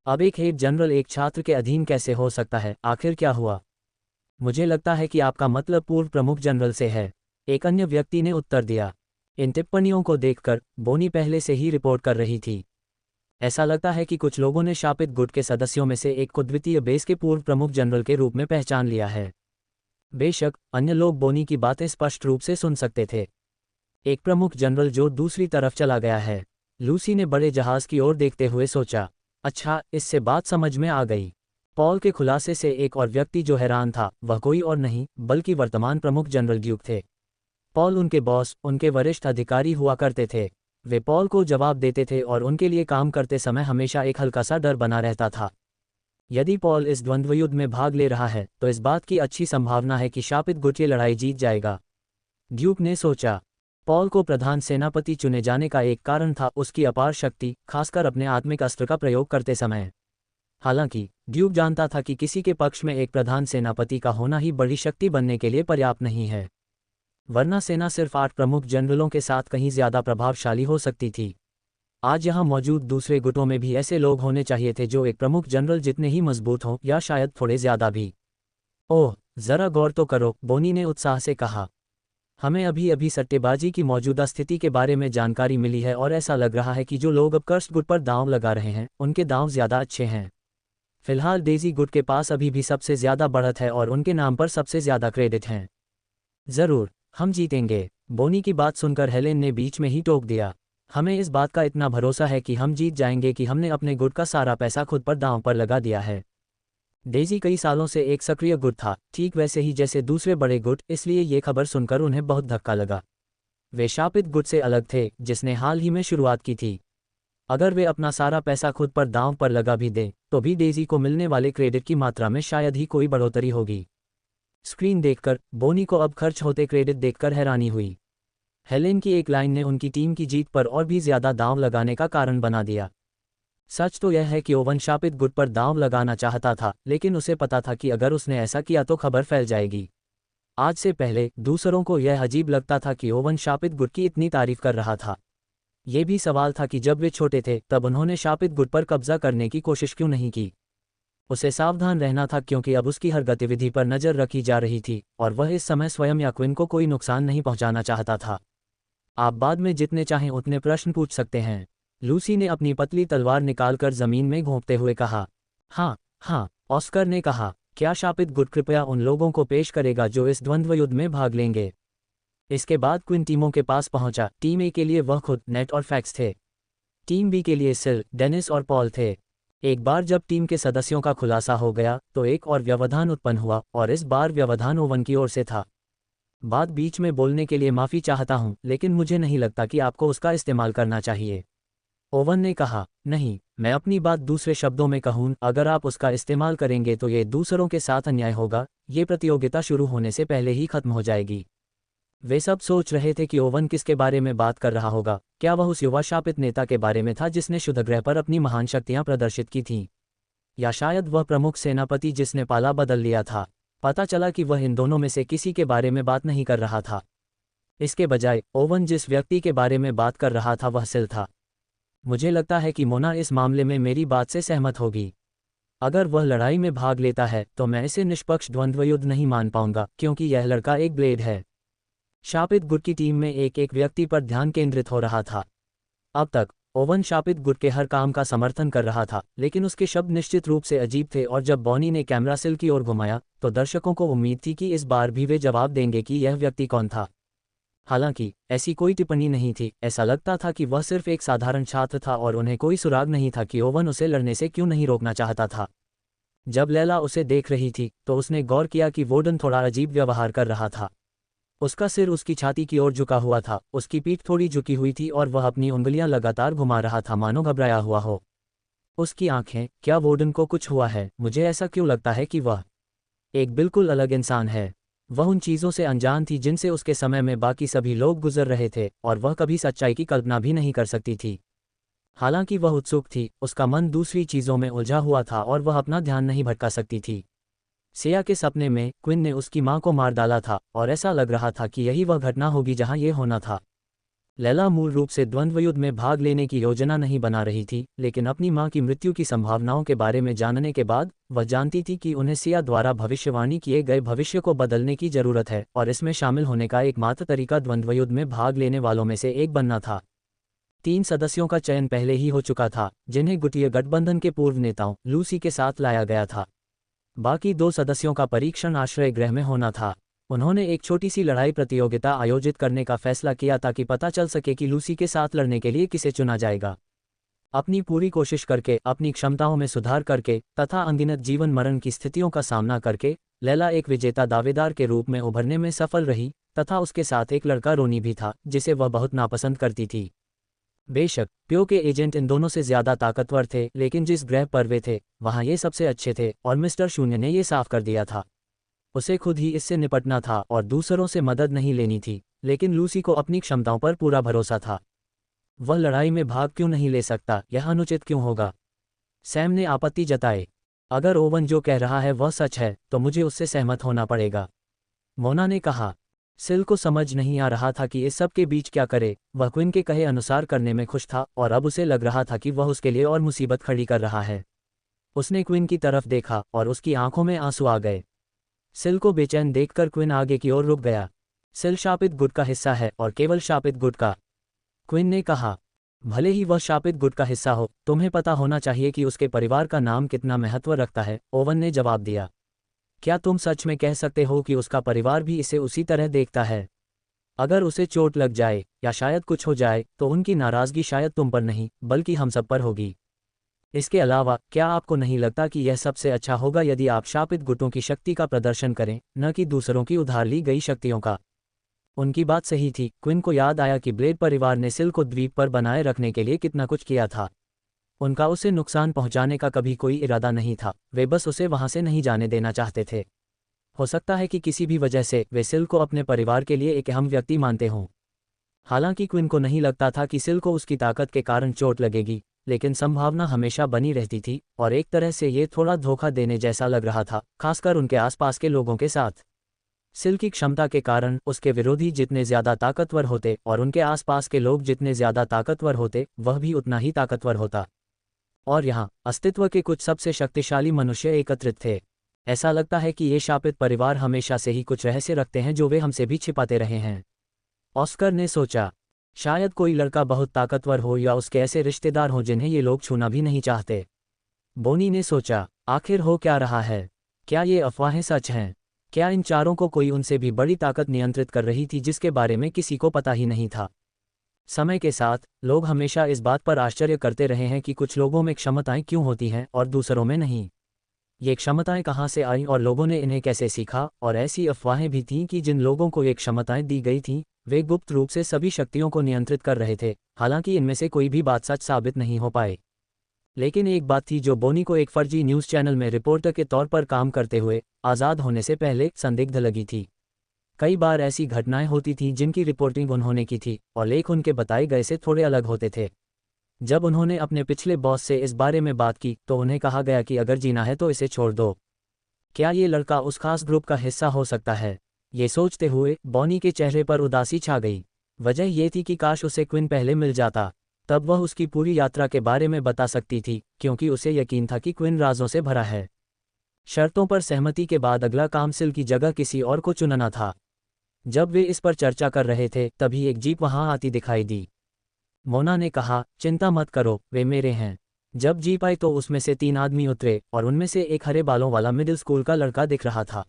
अब एक हेड जनरल एक छात्र के अधीन कैसे हो सकता है? आखिर क्या हुआ? मुझे लगता है कि आपका मतलब पूर्व प्रमुख जनरल से है, एक अन्य व्यक्ति ने उत्तर दिया। इन टिप्पणियों को देखकर बोनी पहले से ही रिपोर्ट कर रही थी। ऐसा लगता है कि कुछ लोगों ने शापित गुट के सदस्यों में से एक को द्वितीय बेस के पूर्व प्रमुख जनरल के रूप में पहचान लिया है। बेशक अन्य लोग बोनी की बातें स्पष्ट रूप से सुन सकते थे। एक प्रमुख जनरल जो दूसरी तरफ चला गया है। लूसी ने बड़े जहाज की ओर देखते हुए सोचा। अच्छा, इससे बात समझ में आ गई। पॉल के खुलासे से एक और व्यक्ति जो हैरान था वह कोई और नहीं बल्कि वर्तमान प्रमुख जनरल ड्यूक थे। पॉल उनके बॉस, उनके वरिष्ठ अधिकारी हुआ करते थे। वे पॉल को जवाब देते थे और उनके लिए काम करते समय हमेशा एक हल्का सा डर बना रहता था। यदि पॉल इस द्वंद्वयुद्ध में भाग ले रहा है तो इस बात की अच्छी संभावना है कि शापित गुट ये लड़ाई जीत जाएगा, ड्यूक ने सोचा। पॉल को प्रधान सेनापति चुने जाने का एक कारण था उसकी अपार शक्ति, खासकर अपने आत्मिक अस्त्र का प्रयोग करते समय। हालांकि ड्यूक जानता था कि किसी के पक्ष में एक प्रधान सेनापति का होना ही बड़ी शक्ति बनने के लिए पर्याप्त नहीं है, वरना सेना सिर्फ 8 प्रमुख जनरलों के साथ कहीं ज्यादा प्रभावशाली हो सकती थी। आज यहां मौजूद दूसरे गुटों में भी ऐसे लोग होने चाहिए थे जो एक प्रमुख जनरल जितने ही मजबूत हों, या शायद थोड़े ज्यादा भी। ओह, जरा गौर तो करो, बोनी ने उत्साह से कहा। हमें अभी अभी सट्टेबाजी की मौजूदा स्थिति के बारे में जानकारी मिली है और ऐसा लग रहा है कि जो लोग अब कर्स्ट गुट पर दांव लगा रहे हैं उनके दांव ज्यादा अच्छे हैं। फिलहाल डेजी गुट के पास अभी भी सबसे ज्यादा बढ़त है और उनके नाम पर सबसे ज्यादा क्रेडिट हैं। जरूर हम जीतेंगे। बोनी की बात सुनकर हेलेन ने बीच में ही टोक दिया। हमें इस बात का इतना भरोसा है कि हम जीत जाएंगे कि हमने अपने गुट का सारा पैसा खुद पर दांव पर लगा दिया है। डेजी कई सालों से एक सक्रिय गुट था, ठीक वैसे ही जैसे दूसरे बड़े गुट, इसलिए ये खबर सुनकर उन्हें बहुत धक्का लगा। वे शापित गुट से अलग थे, जिसने हाल ही में शुरुआत की थी। अगर वे अपना सारा पैसा खुद पर दांव पर लगा भी दें, तो भी डेजी को मिलने वाले क्रेडिट की मात्रा में शायद ही कोई बढ़ोतरी होगी। स्क्रीन देखकर बोनी को अब खर्च होते क्रेडिट देखकर हैरानी हुई। हेलेन की एक लाइन ने उनकी टीम की जीत पर और भी ज्यादा दांव लगाने का कारण बना दिया। सच तो यह है कि ओवन शापित गुट पर दांव लगाना चाहता था, लेकिन उसे पता था कि अगर उसने ऐसा किया तो खबर फैल जाएगी। आज से पहले दूसरों को यह अजीब लगता था कि ओवन शापित गुट की इतनी तारीफ कर रहा था। ये भी सवाल था कि जब वे छोटे थे तब उन्होंने शापित गुट पर कब्जा करने की कोशिश क्यों नहीं की। उसे सावधान रहना था क्योंकि अब उसकी हर गतिविधि पर नजर रखी जा रही थी और वह इस समय स्वयं या क्विन को कोई नुकसान नहीं पहुंचाना चाहता था। आप बाद में जितने चाहें उतने प्रश्न पूछ सकते हैं, लूसी ने अपनी पतली तलवार निकालकर जमीन में घोंपते हुए कहा। हाँ हाँ, ऑस्कर ने कहा, क्या शापित गुट कृपया उन लोगों को पेश करेगा जो इस द्वंद्व युद्ध में भाग लेंगे। इसके बाद क्विन टीमों के पास पहुंचा। टीम ए के लिए वह खुद, नेट और फैक्स थे। टीम बी के लिए सिल, डेनिस और पॉल थे। एक बार जब टीम के सदस्यों का खुलासा हो गया तो एक और व्यवधान उत्पन्न हुआ, और इस बार व्यवधान ओवन की ओर से था। बात बीच में बोलने के लिए माफ़ी चाहता हूं, लेकिन मुझे नहीं लगता कि आपको उसका इस्तेमाल करना चाहिए। ओवन ने कहा, नहीं, मैं अपनी बात दूसरे शब्दों में कहूं, अगर आप उसका इस्तेमाल करेंगे तो ये दूसरों के साथ अन्याय होगा। ये प्रतियोगिता शुरू होने से पहले ही खत्म हो जाएगी। वे सब सोच रहे थे कि ओवन किसके बारे में बात कर रहा होगा। क्या वह उस युवा शापित नेता के बारे में था जिसने शुद्धग्रह पर अपनी महान शक्तियां प्रदर्शित की थीं, या शायद वह प्रमुख सेनापति जिसने पाला बदल लिया था। पता चला कि वह इन दोनों में से किसी के बारे में बात नहीं कर रहा था। इसके बजाय ओवन जिस व्यक्ति के बारे में बात कर रहा था वह सिल था। मुझे लगता है कि मोना इस मामले में मेरी बात से सहमत होगी। अगर वह लड़ाई में भाग लेता है तो मैं इसे निष्पक्ष द्वंद्व युद्ध नहीं मान पाऊंगा, क्योंकि यह लड़का एक ब्लेड है। शापित गुट की टीम में एक एक व्यक्ति पर ध्यान केंद्रित हो रहा था। अब तक ओवन शापित गुट के हर काम का समर्थन कर रहा था, लेकिन उसके शब्द निश्चित रूप से अजीब थे, और जब बॉनी ने कैमरा सिल की ओर घुमाया तो दर्शकों को उम्मीद थी कि इस बार भी वे जवाब देंगे कि यह व्यक्ति कौन था। हालांकि ऐसी कोई टिप्पणी नहीं थी। ऐसा लगता था कि वह सिर्फ एक साधारण छात्र था और उन्हें कोई सुराग नहीं था कि ओवन उसे लड़ने से क्यों नहीं रोकना चाहता था। जब लैला उसे देख रही थी तो उसने गौर किया कि वोर्डन थोड़ा अजीब व्यवहार कर रहा था। उसका सिर उसकी छाती की ओर झुका हुआ था, उसकी पीठ थोड़ी झुकी हुई थी और वह अपनी उंगलियां लगातार घुमा रहा था मानो घबराया हुआ हो। उसकी आंखें, क्या वोर्डन को कुछ हुआ है? मुझे ऐसा क्यों लगता है कि वह एक बिल्कुल अलग इंसान है। वह उन चीज़ों से अनजान थी जिनसे उसके समय में बाकी सभी लोग गुजर रहे थे, और वह कभी सच्चाई की कल्पना भी नहीं कर सकती थी। हालांकि वह उत्सुक थी, उसका मन दूसरी चीज़ों में उलझा हुआ था और वह अपना ध्यान नहीं भटका सकती थी। सिया के सपने में क्विन ने उसकी मां को मार डाला था, और ऐसा लग रहा था कि यही वह घटना होगी जहां यह होना था। लैला मूल रूप से द्वंद्वयुद्ध में भाग लेने की योजना नहीं बना रही थी, लेकिन अपनी मां की मृत्यु की संभावनाओं के बारे में जानने के बाद वह जानती थी कि उन्हें सिया द्वारा भविष्यवाणी किए गए भविष्य को बदलने की जरूरत है, और इसमें शामिल होने का एकमात्र तरीका द्वंद्वयुद्ध में भाग लेने वालों में से एक बनना था। 3 सदस्यों का चयन पहले ही हो चुका था, जिन्हें गुटीय गठबंधन के पूर्व नेताओं लूसी के साथ लाया गया था। बाकी 2 सदस्यों का परीक्षण आश्रय गृह में होना था। उन्होंने एक छोटी सी लड़ाई प्रतियोगिता आयोजित करने का फैसला किया ताकि पता चल सके कि लूसी के साथ लड़ने के लिए किसे चुना जाएगा। अपनी पूरी कोशिश करके, अपनी क्षमताओं में सुधार करके तथा अनगिनत जीवन मरण की स्थितियों का सामना करके लैला एक विजेता दावेदार के रूप में उभरने में सफल रही, तथा उसके साथ एक लड़का रोनी भी था जिसे वह बहुत नापसंद करती थी। बेशक प्यो के एजेंट इन दोनों से ज्यादा ताकतवर थे, लेकिन जिस ग्रह पर वे थे वहां ये सबसे अच्छे थे, और मिस्टर शून्य ने ये साफ कर दिया था। उसे खुद ही इससे निपटना था और दूसरों से मदद नहीं लेनी थी, लेकिन लूसी को अपनी क्षमताओं पर पूरा भरोसा था। वह लड़ाई में भाग क्यों नहीं ले सकता? यह अनुचित क्यों होगा? सैम ने आपत्ति जताई। अगर ओवन जो कह रहा है वह सच है तो मुझे उससे सहमत होना पड़ेगा, मोना ने कहा। सिल को समझ नहीं आ रहा था कि इस सब के बीच क्या करे। वह क्विन के कहे अनुसार करने में खुश था, और अब उसे लग रहा था कि वह उसके लिए और मुसीबत खड़ी कर रहा है। उसने क्विन की तरफ देखा और उसकी आंखों में आंसू आ गए। सिल को बेचैन देखकर क्विन आगे की ओर रुक गया। सिल शापित गुट का हिस्सा है, और केवल शापित गुट का, क्विन ने कहा। भले ही वह शापित गुट का हिस्सा हो, तुम्हें पता होना चाहिए कि उसके परिवार का नाम कितना महत्व रखता है, ओवन ने जवाब दिया। क्या तुम सच में कह सकते हो कि उसका परिवार भी इसे उसी तरह देखता है? अगर उसे चोट लग जाए या शायद कुछ हो जाए तो उनकी नाराज़गी शायद तुम पर नहीं बल्कि हम सब पर होगी। इसके अलावा क्या आपको नहीं लगता कि यह सबसे अच्छा होगा यदि आप शापित गुटों की शक्ति का प्रदर्शन करें, न कि दूसरों की उधार ली गई शक्तियों का? उनकी बात सही थी। क्विन को याद आया कि ब्लेड परिवार ने सिल को द्वीप पर बनाए रखने के लिए कितना कुछ किया था। उनका उसे नुकसान पहुंचाने का कभी कोई इरादा नहीं था, वे बस उसे वहां से नहीं जाने देना चाहते थे। हो सकता है कि किसी भी वजह से वे सिल को अपने परिवार के लिए एक अहम व्यक्ति मानते हों। हालांकि क्विन को नहीं लगता था कि सिल को उसकी ताकत के कारण चोट लगेगी, लेकिन संभावना हमेशा बनी रहती थी और एक तरह से ये थोड़ा धोखा देने जैसा लग रहा था, खासकर उनके आसपास के लोगों के साथ। सिल की क्षमता के कारण उसके विरोधी जितने ज्यादा ताकतवर होते और उनके आसपास के लोग जितने ज्यादा ताकतवर होते, वह भी उतना ही ताकतवर होता। और यहाँ अस्तित्व के कुछ सबसे शक्तिशाली मनुष्य एकत्रित थे। ऐसा लगता है कि ये शापित परिवार हमेशा से ही कुछ रहस्य रखते हैं जो वे हमसे भी छिपाते रहे हैं। ऑस्कर ने सोचा, शायद कोई लड़का बहुत ताकतवर हो या उसके ऐसे रिश्तेदार हों जिन्हें ये लोग छूना भी नहीं चाहते। बोनी ने सोचा, आखिर हो क्या रहा है? क्या ये अफवाहें सच हैं? क्या इन चारों को कोई उनसे भी बड़ी ताकत नियंत्रित कर रही थी जिसके बारे में किसी को पता ही नहीं था? समय के साथ लोग हमेशा इस बात पर आश्चर्य करते रहे हैं कि कुछ लोगों में क्षमताएं क्यों होती हैं और दूसरों में नहीं। ये क्षमताएं कहाँ से आईं और लोगों ने इन्हें कैसे सीखा? और ऐसी अफवाहें भी थीं कि जिन लोगों को ये क्षमताएं दी गई थीं, वे गुप्त रूप से सभी शक्तियों को नियंत्रित कर रहे थे। हालांकि इनमें से कोई भी बात सच साबित नहीं हो पाई। लेकिन एक बात थी जो बोनी को एक फर्जी न्यूज़ चैनल में रिपोर्टर के तौर पर काम करते हुए आज़ाद होने से पहले संदिग्ध लगी थी। कई बार ऐसी घटनाएं होती थीं जिनकी रिपोर्टिंग उन्होंने की थी और लेख उनके बताए गए से थोड़े अलग होते थे। जब उन्होंने अपने पिछले बॉस से इस बारे में बात की तो उन्हें कहा गया कि अगर जीना है तो इसे छोड़ दो। क्या ये लड़का उस खास ग्रुप का हिस्सा हो सकता है? ये सोचते हुए बॉनी के चेहरे पर उदासी छा गई। वजह यह थी कि काश उसे क्विन पहले मिल जाता, तब वह उसकी पूरी यात्रा के बारे में बता सकती थी, क्योंकि उसे यकीन था कि क्विन राजों से भरा है। शर्तों पर सहमति के बाद अगला काम सिल की जगह किसी और को चुनना था। जब वे इस पर चर्चा कर रहे थे तभी एक जीप वहां आती दिखाई दी। मोना ने कहा, चिंता मत करो, वे मेरे हैं। जब जीप आई तो उसमें से 3 आदमी उतरे और उनमें से एक हरे बालों वाला मिडिल स्कूल का लड़का दिख रहा था।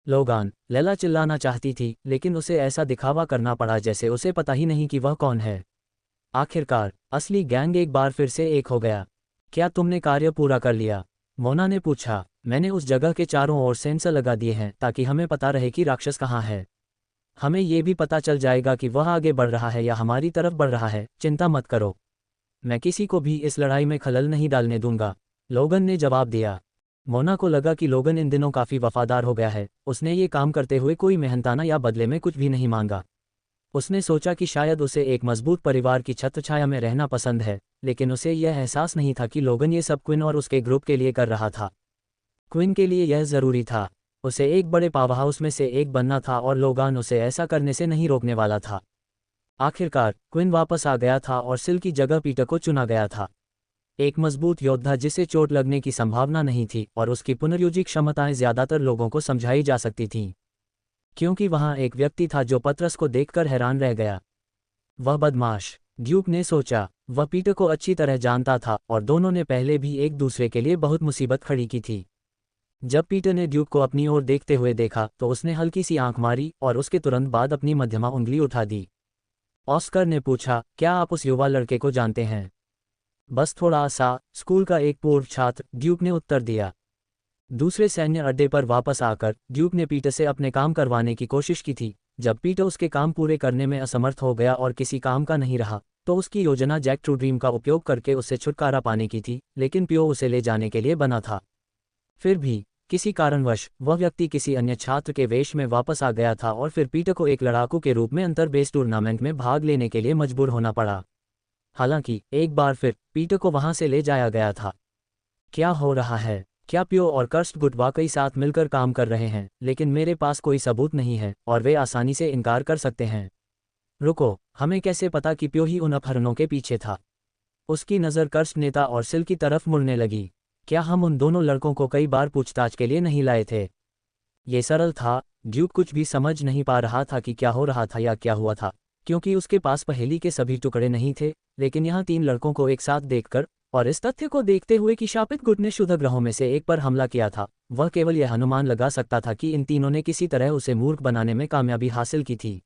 लोगान, लैला चिल्लाना चाहती थी, लेकिन उसे ऐसा दिखावा करना पड़ा जैसे उसे पता ही नहीं कि वह कौन है। आखिरकार असली गैंग एक बार फिर से एक हो गया। क्या तुमने कार्य पूरा कर लिया? मोना ने पूछा। मैंने उस जगह के चारों ओर सेंसर लगा दिए हैं ताकि हमें पता रहे कि राक्षस कहाँ है। हमें ये भी पता चल जाएगा कि वह आगे बढ़ रहा है या हमारी तरफ बढ़ रहा है। चिंता मत करो, मैं किसी को भी इस लड़ाई में खलल नहीं डालने दूंगा, लोगन ने जवाब दिया। मोना को लगा कि लोगन इन दिनों काफ़ी वफादार हो गया है। उसने ये काम करते हुए कोई मेहनताना या बदले में कुछ भी नहीं मांगा। उसने सोचा कि शायद उसे एक मजबूत परिवार की छत्रछाया में रहना पसंद है, लेकिन उसे यह एहसास नहीं था कि लोगन ये सब क्विन और उसके ग्रुप के लिए कर रहा था। क्विन के लिए यह ज़रूरी था। उसे एक बड़े पावर हाउस में से एक बनना था और लोगान उसे ऐसा करने से नहीं रोकने वाला था। आखिरकार क्विन वापस आ गया था और सिल की जगह पीटर को चुना गया था। एक मजबूत योद्धा जिसे चोट लगने की संभावना नहीं थी और उसकी पुनर्योजी क्षमताएं ज्यादातर लोगों को समझाई जा सकती थीं। क्योंकि वहां एक व्यक्ति था जो पतरस को देखकर हैरान रह गया। वह बदमाश, ड्यूक ने सोचा। वह पीटर को अच्छी तरह जानता था और दोनों ने पहले भी एक दूसरे के लिए बहुत मुसीबत खड़ी की थी। जब पीटर ने ड्यूक को अपनी ओर देखते हुए देखा तो उसने हल्की सी आंख मारी और उसके तुरंत बाद अपनी मध्यमा उंगली उठा दी। ऑस्कर ने पूछा, क्या आप उस युवा लड़के को जानते हैं? बस थोड़ा सा, स्कूल का एक पूर्व छात्र, ड्यूक ने उत्तर दिया। दूसरे सैन्य अड्डे पर वापस आकर ड्यूक ने पीटर से अपने काम करवाने की कोशिश की थी। जब पीटर उसके काम पूरे करने में असमर्थ हो गया और किसी काम का नहीं रहा, तो उसकी योजना जैक ट्रू ड्रीम का उपयोग करके उससे छुटकारा पाने की थी, लेकिन पियो उसे ले जाने के लिए बना था। फिर भी किसी कारणवश वह व्यक्ति किसी अन्य छात्र के वेश में वापस आ गया था और फिर पीटर को एक लड़ाकू के रूप में अंतर बेस टूर्नामेंट में भाग लेने के लिए मजबूर होना पड़ा। हालांकि एक बार फिर पीटर को वहां से ले जाया गया था। क्या हो रहा है? क्या पियो और कर्स्ट गुट वाकई साथ मिलकर काम कर रहे हैं? लेकिन मेरे पास कोई सबूत नहीं है और वे आसानी से इनकार कर सकते हैं। रुको, हमें कैसे पता कि पियो ही उन अपहरणों के पीछे था? उसकी नज़र कर्स्ट नेता और सिल की तरफ मुड़ने लगी। क्या हम उन दोनों लड़कों को कई बार पूछताछ के लिए नहीं लाए थे? ये सरल था। ड्यूक कुछ भी समझ नहीं पा रहा था कि क्या हो रहा था या क्या हुआ था, क्योंकि उसके पास पहेली के सभी टुकड़े नहीं थे। लेकिन यहाँ 3 लड़कों को एक साथ देखकर और इस तथ्य को देखते हुए कि शापित गुट ने शुद्ध ग्रहों में से एक पर हमला किया था, वह केवल यह अनुमान लगा सकता था कि इन तीनों ने किसी तरह उसे मूर्ख बनाने में कामयाबी हासिल की थी।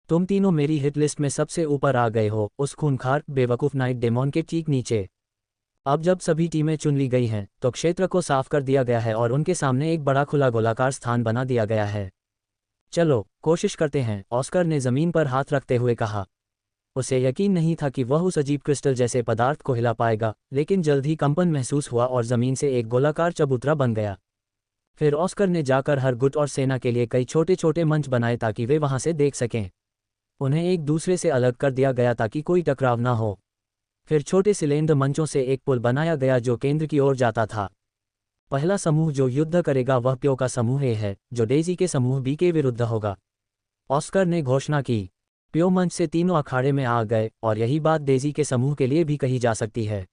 तुम तीनों मेरी हिट लिस्ट में सबसे ऊपर आ गए हो, उस खूंखार बेवकूफ़ नाइट डेमॉन के ठीक नीचे। अब जब सभी टीमें चुन ली गई हैं तो क्षेत्र को साफ कर दिया गया है और उनके सामने एक बड़ा खुला गोलाकार स्थान बना दिया गया है। चलो कोशिश करते हैं, ऑस्कर ने ज़मीन पर हाथ रखते हुए कहा। उसे यकीन नहीं था कि वह उस अजीब क्रिस्टल जैसे पदार्थ को हिला पाएगा, लेकिन जल्द ही कंपन महसूस हुआ और ज़मीन से एक गोलाकार चबूतरा बन गया। फिर ऑस्कर ने जाकर हर गुट और सेना के लिए कई छोटे छोटे मंच बनाए ताकि वे वहां से देख सकें। उन्हें एक दूसरे से अलग कर दिया गया ताकि कोई टकराव ना हो। फिर छोटे सिलेंडर मंचों से एक पुल बनाया गया जो केंद्र की ओर जाता था। पहला समूह जो युद्ध करेगा वह प्यो का समूह ए है, जो डेजी के समूह बी के विरुद्ध होगा, ऑस्कर ने घोषणा की। प्यो मंच से तीनों अखाड़े में आ गए और यही बात डेजी के समूह के लिए भी कही जा सकती है।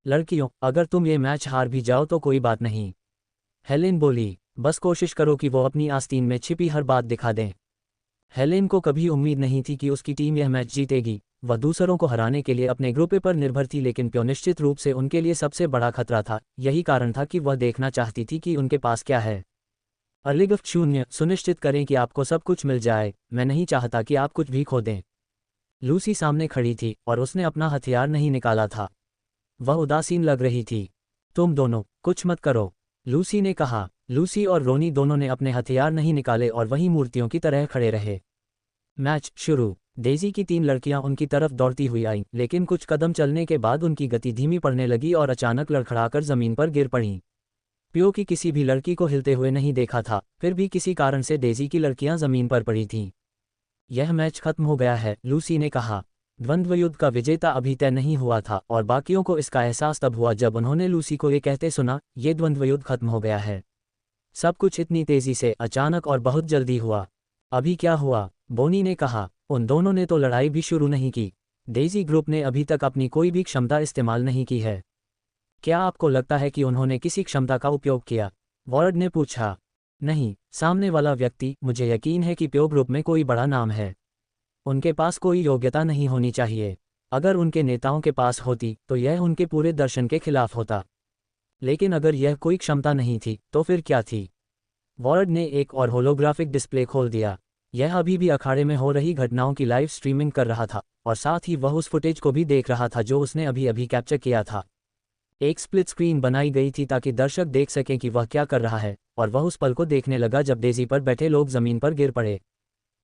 लड़कियों, अगर तुम ये मैच हार भी जाओ तो कोई बात नहीं, हेलेन बोली। बस कोशिश करो कि वो अपनी आस्तीन में छिपी हर बात दिखा दें। हेलेन को कभी उम्मीद नहीं थी कि उसकी टीम यह मैच जीतेगी। वह दूसरों को हराने के लिए अपने ग्रुप पर निर्भर थी, लेकिन प्यो निश्चित रूप से उनके लिए सबसे बड़ा खतरा था। यही कारण था कि वह देखना चाहती थी कि उनके पास क्या है। अर्लिगफ्ट 0 सुनिश्चित करें कि आपको सब कुछ मिल जाए, मैं नहीं चाहता कि आप कुछ भी खो दें। लूसी सामने खड़ी थी और उसने अपना हथियार नहीं निकाला था। वह उदासीन लग रही थी। तुम दोनों कुछ मत करो, लूसी ने कहा। लूसी और रोनी दोनों ने अपने हथियार नहीं निकाले और वहीं मूर्तियों की तरह खड़े रहे। मैच शुरू। डेजी की 3 लड़कियां उनकी तरफ दौड़ती हुई आईं, लेकिन कुछ कदम चलने के बाद उनकी गति धीमी पड़ने लगी और अचानक लड़खड़ाकर जमीन पर गिर पड़ीं। प्यो की किसी भी लड़की को हिलते हुए नहीं देखा था, फिर भी किसी कारण से डेजी की लड़कियां जमीन पर पड़ी थीं। यह मैच खत्म हो गया है, लूसी ने कहा। द्वंद्व युद्ध का विजेता अभी तय नहीं हुआ था और बाकियों को इसका एहसास तब हुआ जब उन्होंने लूसी को ये कहते सुना, ये द्वंद्व युद्ध खत्म हो गया है। सब कुछ इतनी तेजी से, अचानक और बहुत जल्दी हुआ। अभी क्या हुआ? बोनी ने कहा। उन दोनों ने तो लड़ाई भी शुरू नहीं की। डेजी ग्रुप ने अभी तक अपनी कोई भी क्षमता इस्तेमाल नहीं की है। क्या आपको लगता है कि उन्होंने किसी क्षमता का उपयोग किया? वॉर्ड ने पूछा। नहीं, सामने वाला व्यक्ति, मुझे यकीन है कि प्यो ग्रुप में कोई बड़ा नाम है। उनके पास कोई योग्यता नहीं होनी चाहिए। अगर उनके नेताओं के पास होती तो यह उनके पूरे दर्शन के खिलाफ होता। लेकिन अगर यह कोई क्षमता नहीं थी तो फिर क्या थी? वॉर्ड ने एक और होलोग्राफिक डिस्प्ले खोल दिया। यह अभी भी अखाड़े में हो रही घटनाओं की लाइव स्ट्रीमिंग कर रहा था और साथ ही वह उस फुटेज को भी देख रहा था जो उसने अभी अभी कैप्चर किया था। एक स्प्लिट स्क्रीन बनाई गई थी ताकि दर्शक देख सकें कि वह क्या कर रहा है, और वह उस पल को देखने लगा जब डेजी पर बैठे लोग जमीन पर गिर पड़े।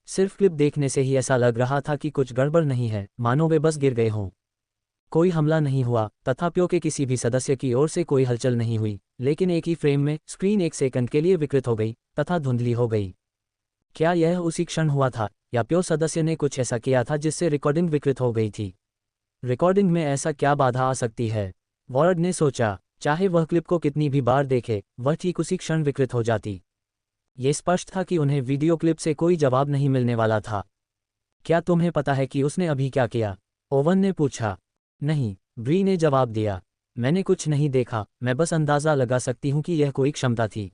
सिर्फ क्लिप देखने से ही ऐसा लग रहा था कि कुछ गड़बड़ नहीं है, मानो वे बस गिर गए हों। कोई हमला नहीं हुआ तथा प्यो के किसी भी सदस्य की ओर से कोई हलचल नहीं हुई, लेकिन एक ही फ्रेम में स्क्रीन एक सेकंड के लिए विकृत हो गई तथा धुंधली हो गई। क्या यह उसी क्षण हुआ था, या प्यो सदस्य ने कुछ ऐसा किया था जिससे रिकॉर्डिंग विकृत हो गई थी? रिकॉर्डिंग में ऐसा क्या बाधा आ सकती है? वॉर्ड ने सोचा। चाहे वह क्लिप को कितनी भी बार देखे, वह ठीक उसी क्षण विकृत हो जाती। ये स्पष्ट था कि उन्हें वीडियो क्लिप से कोई जवाब नहीं मिलने वाला था। क्या तुम्हें पता है कि उसने अभी क्या किया? ओवन ने पूछा। नहीं, ब्री ने जवाब दिया। मैंने कुछ नहीं देखा, मैं बस अंदाज़ा लगा सकती हूँ कि यह कोई क्षमता थी।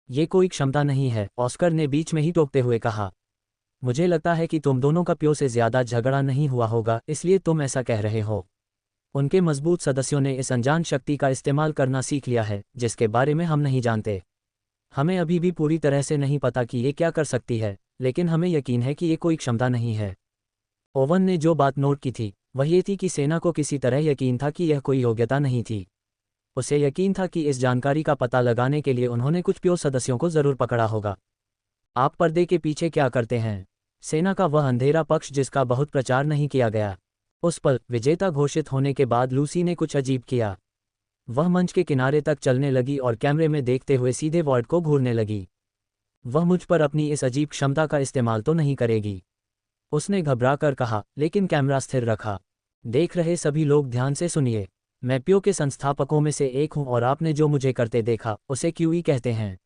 ये कोई क्षमता नहीं है, ऑस्कर ने बीच में ही टोकते हुए कहा। मुझे लगता है कि तुम दोनों का प्यो से ज़्यादा झगड़ा नहीं हुआ होगा, इसलिए तुम ऐसा कह रहे हो। उनके मजबूत सदस्यों ने इस अनजान शक्ति का इस्तेमाल करना सीख लिया है जिसके बारे में हम नहीं जानते। हमें अभी भी पूरी तरह से नहीं पता कि ये क्या कर सकती है, लेकिन हमें यकीन है कि ये कोई क्षमता नहीं है। ओवन ने जो बात नोट की थी वह ये थी कि सेना को किसी तरह यकीन था कि यह कोई योग्यता नहीं थी। उसे यकीन था कि इस जानकारी का पता लगाने के लिए उन्होंने कुछ प्यो सदस्यों को जरूर पकड़ा होगा। आप पर्दे के पीछे क्या करते हैं? सेना का वह अंधेरा पक्ष जिसका बहुत प्रचार नहीं किया गया। उस पल विजेता घोषित होने के बाद लूसी ने कुछ अजीब किया। वह मंच के किनारे तक चलने लगी और कैमरे में देखते हुए सीधे वॉर्ड को घूरने लगी। वह मुझ पर अपनी इस अजीब क्षमता का इस्तेमाल तो नहीं करेगी, उसने घबराकर कहा, लेकिन कैमरा स्थिर रखा। देख रहे सभी लोग ध्यान से सुनिए। मैं प्यो के संस्थापकों में से एक हूं और आपने जो मुझे करते देखा उसे क्यूई कहते हैं।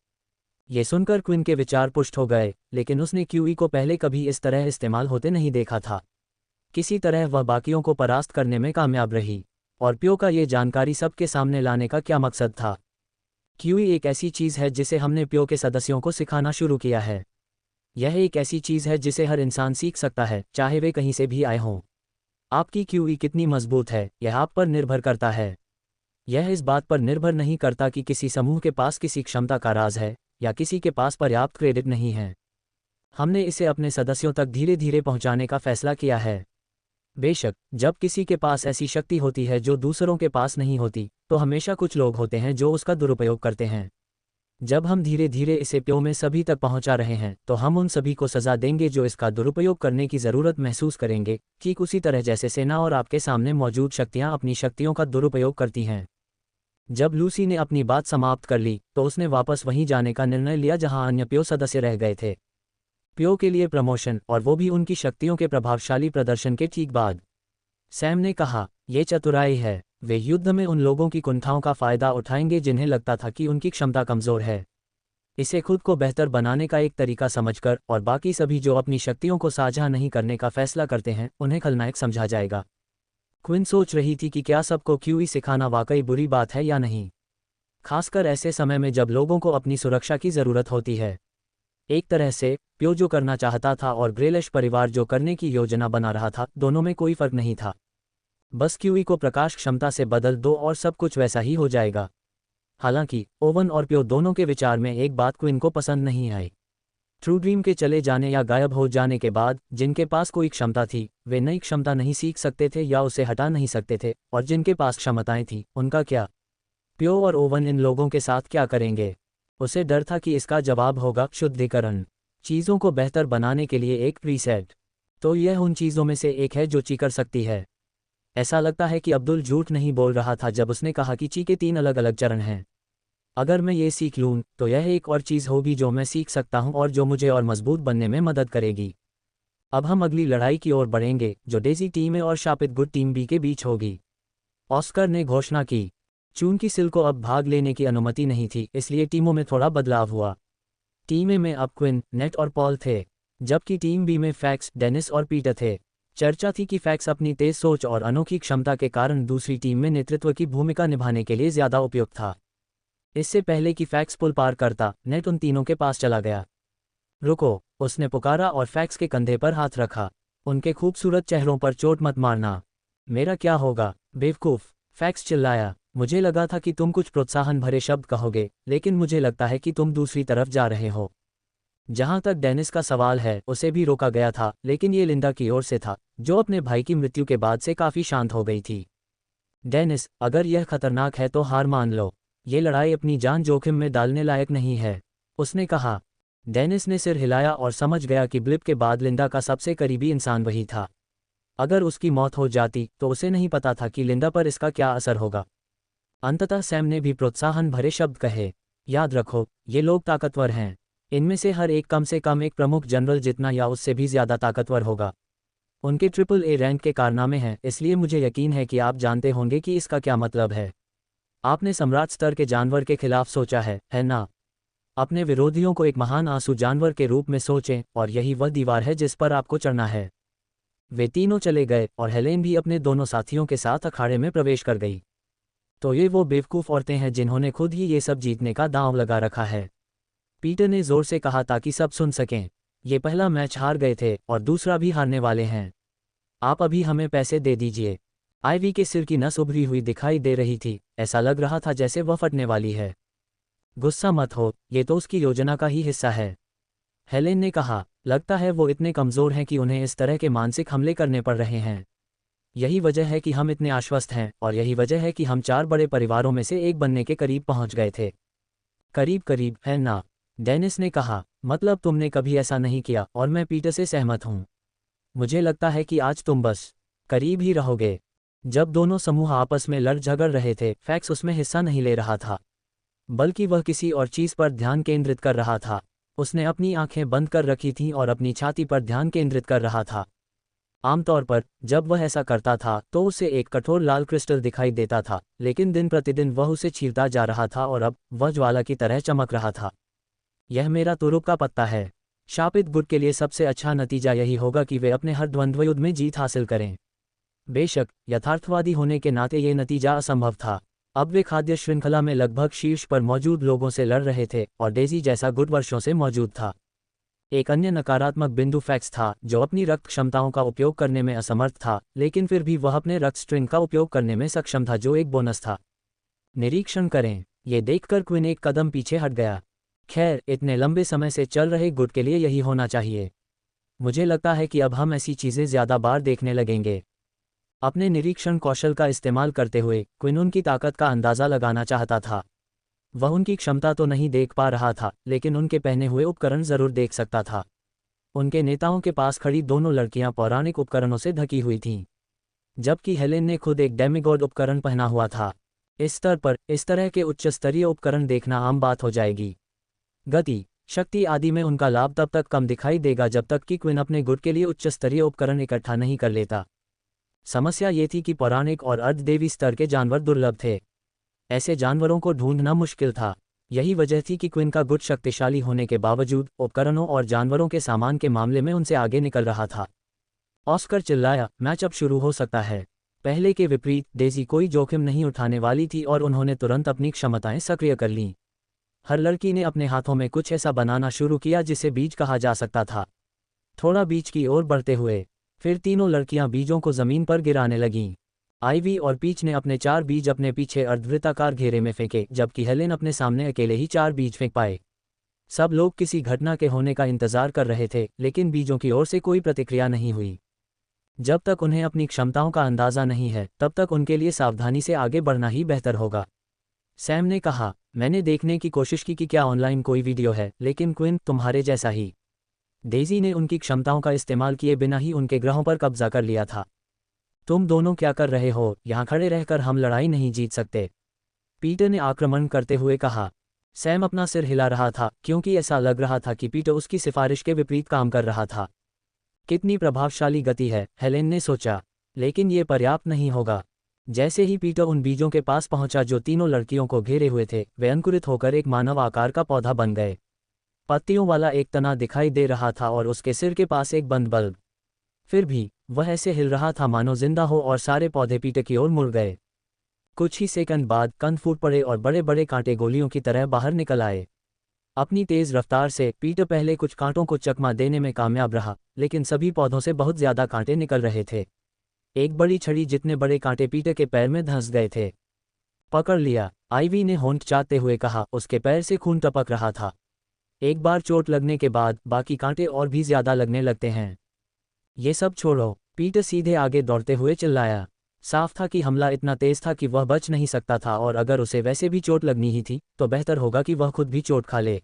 ये सुनकर क्विन के विचार पुष्ट हो गए, लेकिन उसने क्यूई को पहले कभी इस तरह इस्तेमाल होते नहीं देखा था। किसी तरह वह बाकियों को परास्त करने में कामयाब रही, और प्यो का ये जानकारी सबके सामने लाने का क्या मकसद था? क्यूई एक ऐसी चीज़ है जिसे हमने प्यो के सदस्यों को सिखाना शुरू किया है। यह एक ऐसी चीज़ है जिसे हर इंसान सीख सकता है, चाहे वे कहीं से भी आए हों। आपकी क्यूई कितनी मजबूत है यह आप पर निर्भर करता है। यह इस बात पर निर्भर नहीं करता कि किसी समूह के पास किसी क्षमता का राज है या किसी के पास पर्याप्त क्रेडिट नहीं है। हमने इसे अपने सदस्यों तक धीरे धीरे पहुंचाने का फैसला किया है। बेशक, जब किसी के पास ऐसी शक्ति होती है जो दूसरों के पास नहीं होती, तो हमेशा कुछ लोग होते हैं जो उसका दुरुपयोग करते हैं। जब हम धीरे धीरे इसे प्यो में सभी तक पहुंचा रहे हैं, तो हम उन सभी को सजा देंगे जो इसका दुरुपयोग करने की ज़रूरत महसूस करेंगे, ठीक उसी तरह जैसे सेना और आपके सामने मौजूद शक्तियां अपनी शक्तियों का दुरुपयोग करती हैं। जब लूसी ने अपनी बात समाप्त कर ली, तो उसने वापस वहीं जाने का निर्णय लिया जहां अन्य प्यो सदस्य रह गए थे। प्यो के लिए प्रमोशन, और वो भी उनकी शक्तियों के प्रभावशाली प्रदर्शन के ठीक बाद। सैम ने कहा, ये चतुराई है। वे युद्ध में उन लोगों की कुंठाओं का फायदा उठाएंगे जिन्हें लगता था कि उनकी क्षमता कमज़ोर है। इसे खुद को बेहतर बनाने का एक तरीका समझकर, और बाकी सभी जो अपनी शक्तियों को साझा नहीं करने का फैसला करते हैं, उन्हें खलनायक समझा जाएगा। क्विन सोच रही थी कि क्या सबको क्यूई सिखाना वाकई बुरी बात है या नहीं, खासकर ऐसे समय में जब लोगों को अपनी सुरक्षा की ज़रूरत होती है। एक तरह से, प्यो जो करना चाहता था और ग्रेलिश परिवार जो करने की योजना बना रहा था, दोनों में कोई फर्क नहीं था। बस क्यूई को प्रकाश क्षमता से बदल दो और सब कुछ वैसा ही हो जाएगा। हालांकि ओवन और प्यो दोनों के विचार में एक बात क्विन को पसंद नहीं आई। ट्रू ड्रीम के चले जाने या गायब हो जाने के बाद, जिनके पास कोई क्षमता थी, वे नई क्षमता नहीं सीख सकते थे या उसे हटा नहीं सकते थे, और जिनके पास क्षमताएं थीं, उनका क्या? प्यो और ओवन इन लोगों के साथ क्या करेंगे? उसे डर था कि इसका जवाब होगा शुद्धिकरण, चीज़ों को बेहतर बनाने के लिए एक प्रीसेट। तो यह उन चीज़ों में से एक है जो ची कर सकती है। ऐसा लगता है कि अब्दुल झूठ नहीं बोल रहा था जब उसने कहा कि ची के 3 अलग अलग चरण हैं। अगर मैं ये सीख लूँ, तो यह एक और चीज़ होगी जो मैं सीख सकता हूँ और जो मुझे और मजबूत बनने में मदद करेगी। अब हम अगली लड़ाई की ओर बढ़ेंगे, जो डेजी टीम ए और शापित गुड टीम बी के बीच होगी। ऑस्कर ने घोषणा की। चूंकि सिल को अब भाग लेने की अनुमति नहीं थी, इसलिए टीमों में थोड़ा बदलाव हुआ। टीम ए में अब क्विन, नेट और पॉल थे, जबकि टीम बी में फैक्स, डेनिस और पीटर थे। चर्चा थी कि फैक्स अपनी तेज सोच और अनोखी क्षमता के कारण दूसरी टीम में नेतृत्व की भूमिका निभाने के लिए ज़्यादा उपयुक्त था। इससे पहले कि फैक्स पुल पार करता, नेट उन तीनों के पास चला गया। रुको, उसने पुकारा और फैक्स के कंधे पर हाथ रखा। उनके खूबसूरत चेहरों पर चोट मत मारना। मेरा क्या होगा, बेवकूफ़, फैक्स चिल्लाया। मुझे लगा था कि तुम कुछ प्रोत्साहन भरे शब्द कहोगे, लेकिन मुझे लगता है कि तुम दूसरी तरफ जा रहे हो। जहां तक डेनिस का सवाल है, उसे भी रोका गया था, लेकिन ये लिंडा की ओर से था, जो अपने भाई की मृत्यु के बाद से काफ़ी शांत हो गई थी। डेनिस, अगर यह खतरनाक है तो हार मान लो। ये लड़ाई अपनी जान जोखिम में डालने लायक नहीं है, उसने कहा। डेनिस ने सिर हिलाया और समझ गया कि ब्लिप के बाद लिंडा का सबसे करीबी इंसान वही था। अगर उसकी मौत हो जाती, तो उसे नहीं पता था कि लिंडा पर इसका क्या असर होगा। अंततः सैम ने भी प्रोत्साहन भरे शब्द कहे। याद रखो, ये लोग ताकतवर हैं। इनमें से हर एक कम से कम एक प्रमुख जनरल जितना या उससे भी ज़्यादा ताकतवर होगा। उनके ट्रिपल ए रैंक के कारनामे हैं, इसलिए मुझे यकीन है कि आप जानते होंगे कि इसका क्या मतलब है। आपने सम्राट स्तर के जानवर के खिलाफ सोचा है ना? अपने विरोधियों को एक महान आंसू जानवर के रूप में सोचें, और यही वह दीवार है जिस पर आपको चढ़ना है। वे तीनों चले गए, और हेलेन भी अपने दोनों साथियों के साथ अखाड़े में प्रवेश कर गई। तो ये वो बेवकूफ़ औरतें हैं जिन्होंने खुद ही ये सब जीतने का दांव लगा रखा है, पीटर ने जोर से कहा ताकि सब सुन सकें। ये पहला मैच हार गए थे, और दूसरा भी हारने वाले हैं। आप अभी हमें पैसे दे दीजिए। आइवी के सिर की नस उभरी हुई दिखाई दे रही थी, ऐसा लग रहा था जैसे वह फटने वाली है। गुस्सा मत हो, ये तो उसकी योजना का ही हिस्सा है, हेलेन ने कहा। लगता है वो इतने कमज़ोर हैं कि उन्हें इस तरह के मानसिक हमले करने पड़ रहे हैं। यही वजह है कि हम इतने आश्वस्त हैं, और यही वजह है कि हम 4 बड़े परिवारों में से एक बनने के करीब पहुंच गए थे। करीब करीब, है ना? डेनिस ने कहा। मतलब तुमने कभी ऐसा नहीं किया, और मैं पीटर से सहमत हूँ। मुझे लगता है कि आज तुम बस करीब ही रहोगे। जब दोनों समूह आपस में लड़ झगड़ रहे थे, फैक्स उसमें हिस्सा नहीं ले रहा था, बल्कि वह किसी और चीज़ पर ध्यान केंद्रित कर रहा था। उसने अपनी आंखें बंद कर रखी थीं और अपनी छाती पर ध्यान केंद्रित कर रहा था। आमतौर पर जब वह ऐसा करता था, तो उसे एक कठोर लाल क्रिस्टल दिखाई देता था, लेकिन दिन प्रतिदिन वह उसे छीलता जा रहा था और अब वह ज्वाला की तरह चमक रहा था। यह मेरा तुरुप का पत्ता है। शापित गुट के लिए सबसे अच्छा नतीजा यही होगा कि वे अपने हर द्वंद्व युद्ध में जीत हासिल करें। बेशक, यथार्थवादी होने के नाते ये नतीजा असंभव था। अब वे खाद्य श्रृंखला में लगभग शीर्ष पर मौजूद लोगों से लड़ रहे थे, और डेजी जैसा गुट वर्षों से मौजूद था। एक अन्य नकारात्मक बिंदु फैक्स था, जो अपनी रक्त क्षमताओं का उपयोग करने में असमर्थ था, लेकिन फिर भी वह अपने रक्त स्ट्रिंग का उपयोग करने में सक्षम था, जो एक बोनस था। निरीक्षण करें। ये देखकर क्विन एक कदम पीछे हट गया। खैर, इतने लंबे समय से चल रहे गुट के लिए यही होना चाहिए। मुझे लगता है कि अब हम ऐसी चीज़ें ज़्यादा बार देखने लगेंगे। अपने निरीक्षण कौशल का इस्तेमाल करते हुए क्विन उनकी ताकत का अंदाज़ा लगाना चाहता था। वह उनकी क्षमता तो नहीं देख पा रहा था, लेकिन उनके पहने हुए उपकरण ज़रूर देख सकता था। उनके नेताओं के पास खड़ी दोनों लड़कियां पौराणिक उपकरणों से ढकी हुई थीं, जबकि हेलेन ने खुद एक डेमिगॉड उपकरण पहना हुआ था। इस स्तर पर इस तरह के उच्च स्तरीय उपकरण देखना आम बात हो जाएगी। गति, शक्ति आदि में उनका लाभ तब तक कम दिखाई देगा जब तक कि क्विन अपने गुट के लिए उच्च स्तरीय उपकरण इकट्ठा नहीं कर लेता। समस्या ये थी कि पौराणिक और अर्धदेवी स्तर के जानवर दुर्लभ थे। ऐसे जानवरों को ढूंढना मुश्किल था। यही वजह थी कि क्विन का गुट शक्तिशाली होने के बावजूद उपकरणों और जानवरों के सामान के मामले में उनसे आगे निकल रहा था। ऑस्कर चिल्लाया, मैच अब शुरू हो सकता है। पहले के विपरीत डेजी कोई जोखिम नहीं उठाने वाली थी और उन्होंने तुरंत अपनी क्षमताएं सक्रिय कर लीं। हर लड़की ने अपने हाथों में कुछ ऐसा बनाना शुरू किया जिसे बीज कहा जा सकता था। थोड़ा बीज की ओर बढ़ते हुए, फिर तीनों लड़कियां बीजों को जमीन पर गिराने लगीं। आइवी और पीच ने अपने 4 बीज अपने पीछे अर्धवृत्ताकार घेरे में फेंके, जबकि हेलेन अपने सामने अकेले ही 4 बीज फेंक पाए। सब लोग किसी घटना के होने का इंतजार कर रहे थे, लेकिन बीजों की ओर से कोई प्रतिक्रिया नहीं हुई। जब तक उन्हें अपनी क्षमताओं का अंदाजा नहीं है, तब तक उनके लिए सावधानी से आगे बढ़ना ही बेहतर होगा। सैम ने कहा, मैंने देखने की कोशिश की कि क्या ऑनलाइन कोई वीडियो है, लेकिन क्विन तुम्हारे जैसा ही। डेजी ने उनकी क्षमताओं का इस्तेमाल किए बिना ही उनके ग्रहों पर कब्जा कर लिया था। तुम दोनों क्या कर रहे हो? यहाँ खड़े रहकर हम लड़ाई नहीं जीत सकते, पीटर ने आक्रमण करते हुए कहा। सैम अपना सिर हिला रहा था, क्योंकि ऐसा लग रहा था कि पीटर उसकी सिफारिश के विपरीत काम कर रहा था। कितनी प्रभावशाली गति है, हेलेन ने सोचा, लेकिन ये पर्याप्त नहीं होगा। जैसे ही पीटर उन बीजों के पास पहुंचा जो तीनों लड़कियों को घेरे हुए थे, वे अंकुरित होकर एक मानव आकार का पौधा बन गए। पत्तियों वाला एक तना दिखाई दे रहा था और उसके सिर के पास एक बंद बल्ब। फिर भी वह ऐसे हिल रहा था मानो जिंदा हो, और सारे पौधे पीटर की ओर मुड़ गए। कुछ ही सेकंड बाद कंद फूट पड़े और बड़े बड़े कांटे गोलियों की तरह बाहर निकल आए। अपनी तेज रफ्तार से पीटर पहले कुछ कांटों को चकमा देने में कामयाब रहा, लेकिन सभी पौधों से बहुत ज्यादा कांटे निकल रहे थे। एक बड़ी छड़ी जितने बड़े कांटे पीटर के पैर में धंस गए थे। पकड़ लिया, आइवी ने होंठ चाटते हुए कहा। उसके पैर से खून टपक रहा था। एक बार चोट लगने के बाद बाकी कांटे और भी ज्यादा लगने लगते हैं। ये सब छोड़ो, पीटर सीधे आगे दौड़ते हुए चिल्लाया। साफ था कि हमला इतना तेज था कि वह बच नहीं सकता था, और अगर उसे वैसे भी चोट लगनी ही थी तो बेहतर होगा कि वह खुद भी चोट खा ले।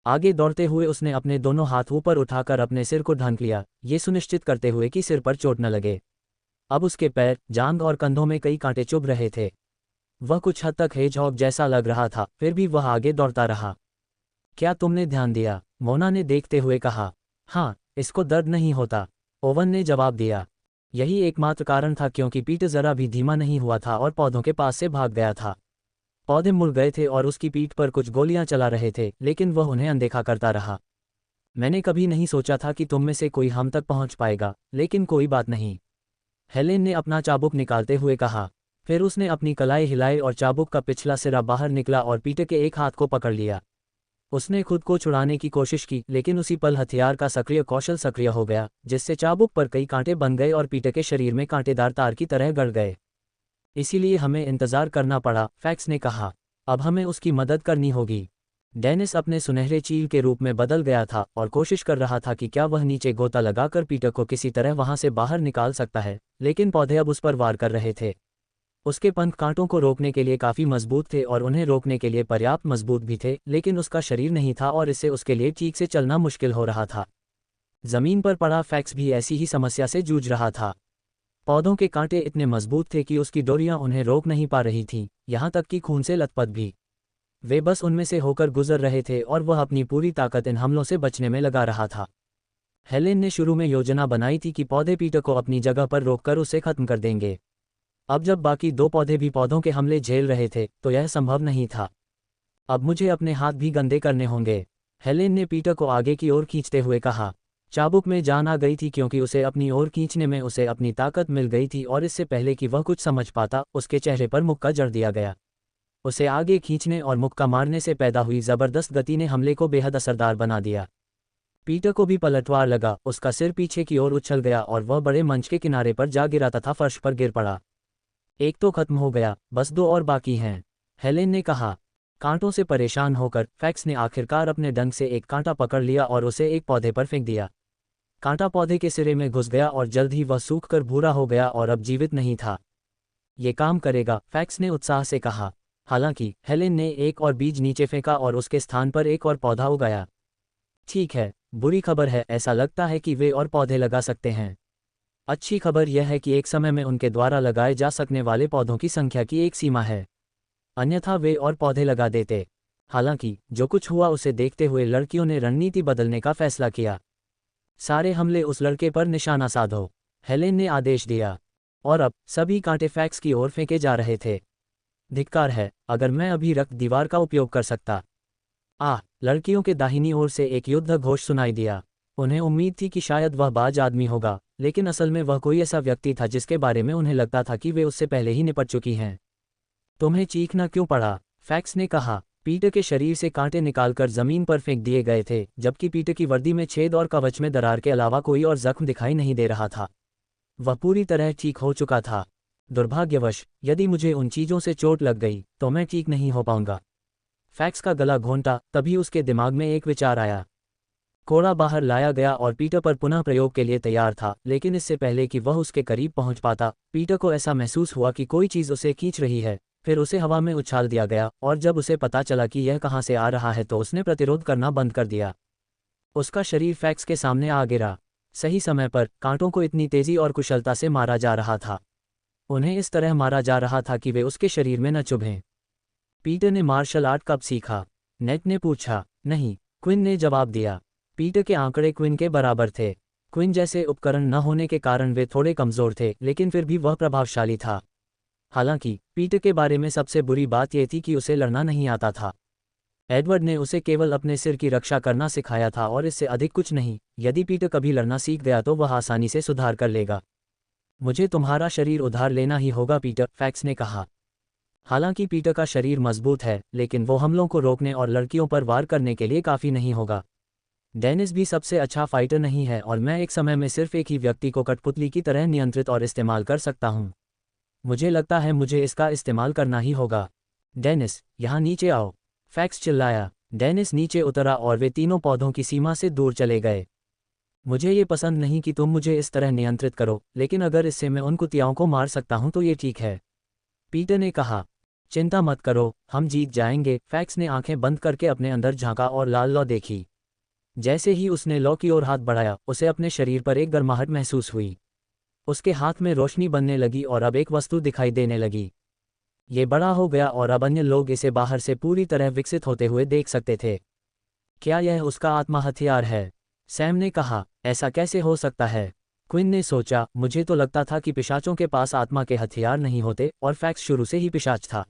आगे दौड़ते हुए उसने अपने दोनों हाथ ऊपर उठाकर अपने सिर को ढांक लिया, ये सुनिश्चित करते हुए कि सिर पर चोट न लगे। अब उसके पैर, जांघ और कंधों में कई कांटे चुभ रहे थे। वह कुछ हद तक हेजहॉग जैसा लग रहा था, फिर भी वह आगे दौड़ता रहा। क्या तुमने ध्यान दिया? मोना ने देखते हुए कहा। हाँ, इसको दर्द नहीं होता, ओवन ने जवाब दिया। यही एकमात्र कारण था क्योंकि पीटर जरा भी धीमा नहीं हुआ था और पौधों के पास से भाग गया था। पौधे मुड़ गए थे और उसकी पीठ पर कुछ गोलियां चला रहे थे, लेकिन वह उन्हें अनदेखा करता रहा। मैंने कभी नहीं सोचा था कि तुम में से कोई हम तक पहुंच पाएगा, लेकिन कोई बात नहीं, हेलेन ने अपना चाबुक निकालते हुए कहा। फिर उसने अपनी कलाई हिलाई और चाबुक का पिछला सिरा बाहर निकला और पीटर के एक हाथ को पकड़ लिया। उसने खुद को छुड़ाने की कोशिश की, लेकिन उसी पल हथियार का सक्रिय कौशल सक्रिय हो गया, जिससे चाबुक पर कई कांटे बन गए और पीटर के शरीर में कांटेदार तार की तरह गड़ गए। इसीलिए हमें इंतजार करना पड़ा, फैक्स ने कहा। अब हमें उसकी मदद करनी होगी। डेनिस अपने सुनहरे चील के रूप में बदल गया था और कोशिश कर रहा था कि क्या वह नीचे गोता लगाकर पीटर को किसी तरह वहां से बाहर निकाल सकता है, लेकिन पौधे अब उस पर वार कर रहे थे। उसके पंख कांटों को रोकने के लिए काफी मजबूत थे और उन्हें रोकने के लिए पर्याप्त मजबूत भी थे, लेकिन उसका शरीर नहीं था और इससे उसके लिए ठीक से चलना मुश्किल हो रहा था। जमीन पर पड़ा फैक्स भी ऐसी ही समस्या से जूझ रहा था। पौधों के कांटे इतने मजबूत थे कि उसकी डोरियां उन्हें रोक नहीं पा रही थीं, यहाँ तक कि खून से लथपथ भी। वे बस उनमें से होकर गुजर रहे थे और वह अपनी पूरी ताकत इन हमलों से बचने में लगा रहा था। हेलेन ने शुरू में योजना बनाई थी कि पौधे पीटर को अपनी जगह पर रोककर उसे खत्म कर देंगे। अब जब बाकी 2 पौधे भी पौधों के हमले झेल रहे थे तो यह संभव नहीं था। अब मुझे अपने हाथ भी गंदे करने होंगे, हेलेन ने पीटर को आगे की ओर खींचते हुए कहा। चाबुक में जान आ गई थी क्योंकि उसे अपनी ओर खींचने में उसे अपनी ताकत मिल गई थी, और इससे पहले कि वह कुछ समझ पाता उसके चेहरे पर मुक्का जड़ दिया गया। उसे आगे खींचने और मुक्का मारने से पैदा हुई जबरदस्त गति ने हमले को बेहद असरदार बना दिया। पीटर को भी पलटवार लगा, उसका सिर पीछे की ओर उछल गया और वह बड़े मंच के किनारे पर जा गिरा तथा फर्श पर गिर पड़ा। एक तो खत्म हो गया, बस 2 और बाकी हैं, हेलेन ने कहा। कांटों से परेशान होकर फैक्स ने आखिरकार अपने डंक से एक कांटा पकड़ लिया और उसे एक पौधे पर फेंक दिया। कांटा पौधे के सिरे में घुस गया और जल्द ही वह सूखकर भूरा हो गया और अब जीवित नहीं था। ये काम करेगा, फैक्स ने उत्साह से कहा। हालांकि हेलेन ने एक और बीज नीचे फेंका और उसके स्थान पर एक और पौधा उगाया। ठीक है, बुरी खबर है, ऐसा लगता है कि वे और पौधे लगा सकते हैं। अच्छी खबर यह है कि एक समय में उनके द्वारा लगाए जा सकने वाले पौधों की संख्या की एक सीमा है, अन्यथा वे और पौधे लगा देते। हालांकि जो कुछ हुआ उसे देखते हुए लड़कियों ने रणनीति बदलने का फैसला किया। सारे हमले उस लड़के पर निशाना साधो, हेलेन ने आदेश दिया। और अब सभी कांटे फैक्स की ओर फेंके जा रहे थे। धिक्कार है, अगर मैं अभी रक्त दीवार का उपयोग कर सकता। लड़कियों के दाहिनी ओर से एक युद्ध घोष सुनाई दिया। उन्हें उम्मीद थी कि शायद वह बाज आदमी होगा, लेकिन असल में वह कोई ऐसा व्यक्ति था जिसके बारे में उन्हें लगता था कि वे उससे पहले ही निपट चुकी हैं। तुम्हें चीखना क्यों पड़ा? फैक्स ने कहा। पीटर के शरीर से कांटे निकालकर जमीन पर फेंक दिए गए थे, जबकि पीटर की वर्दी में छेद और कवच में दरार के अलावा कोई और जख्म दिखाई नहीं दे रहा था। वह पूरी तरह ठीक हो चुका था। दुर्भाग्यवश, यदि मुझे उन चीज़ों से चोट लग गई तो मैं ठीक नहीं हो पाऊंगा। फैक्स का गला घोंटा, तभी उसके दिमाग में एक विचार आया। कोड़ा बाहर लाया गया और पीटर पर पुनः प्रयोग के लिए तैयार था, लेकिन इससे पहले कि वह उसके करीब पहुंच पाता, पीटर को ऐसा महसूस हुआ कि कोई चीज़ उसे खींच रही है। फिर उसे हवा में उछाल दिया गया और जब उसे पता चला कि यह कहां से आ रहा है तो उसने प्रतिरोध करना बंद कर दिया। उसका शरीर फैक्स के सामने आ गिरा। सही समय पर कांटों को इतनी तेजी और कुशलता से मारा जा रहा था। उन्हें इस तरह मारा जा रहा था कि वे उसके शरीर में न चुभें। पीटर ने मार्शल आर्ट कब सीखा? नेट ने पूछा। नहीं, क्विन ने जवाब दिया। पीटर के आंकड़े क्विन के बराबर थे। क्विन जैसे उपकरण न होने के कारण वे थोड़े कमज़ोर थे, लेकिन फिर भी वह प्रभावशाली था। हालांकि पीटर के बारे में सबसे बुरी बात यह थी कि उसे लड़ना नहीं आता था। एडवर्ड ने उसे केवल अपने सिर की रक्षा करना सिखाया था और इससे अधिक कुछ नहीं। यदि पीटर कभी लड़ना सीख गया तो वह आसानी से सुधार कर लेगा। मुझे तुम्हारा शरीर उधार लेना ही होगा पीटर, फैक्स ने कहा। हालांकि पीटर का शरीर मजबूत है, लेकिन वो हमलों को रोकने और लड़कियों पर वार करने के लिए काफ़ी नहीं होगा। डेनिस भी सबसे अच्छा फाइटर नहीं है और मैं एक समय में सिर्फ एक ही व्यक्ति को कठपुतली की तरह नियंत्रित और इस्तेमाल कर सकता हूँ। मुझे लगता है मुझे इसका इस्तेमाल करना ही होगा। डेनिस, यहाँ नीचे आओ, फैक्स चिल्लाया। डेनिस नीचे उतरा और वे तीनों पौधों की सीमा से दूर चले गए। मुझे ये पसंद नहीं कि तुम मुझे इस तरह नियंत्रित करो, लेकिन अगर इससे मैं उन कुतियाओं को मार सकता हूँ तो ये ठीक है, पीटर ने कहा। चिंता मत करो, हम जीत जाएंगे। फैक्स ने आंखें बंद करके अपने अंदर झांका और लाल लौ देखी। जैसे ही उसने लौ की ओर हाथ बढ़ाया, उसे अपने शरीर पर एक गर्माहट महसूस हुई। उसके हाथ में रोशनी बनने लगी और अब एक वस्तु दिखाई देने लगी। ये बड़ा हो गया और अब अन्य लोग इसे बाहर से पूरी तरह विकसित होते हुए देख सकते थे। क्या यह उसका आत्मा हथियार है? सैम ने कहा। ऐसा कैसे हो सकता है? क्विन ने सोचा। मुझे तो लगता था कि पिशाचों के पास आत्मा के हथियार नहीं होते और फैक्स शुरू से ही पिशाच था।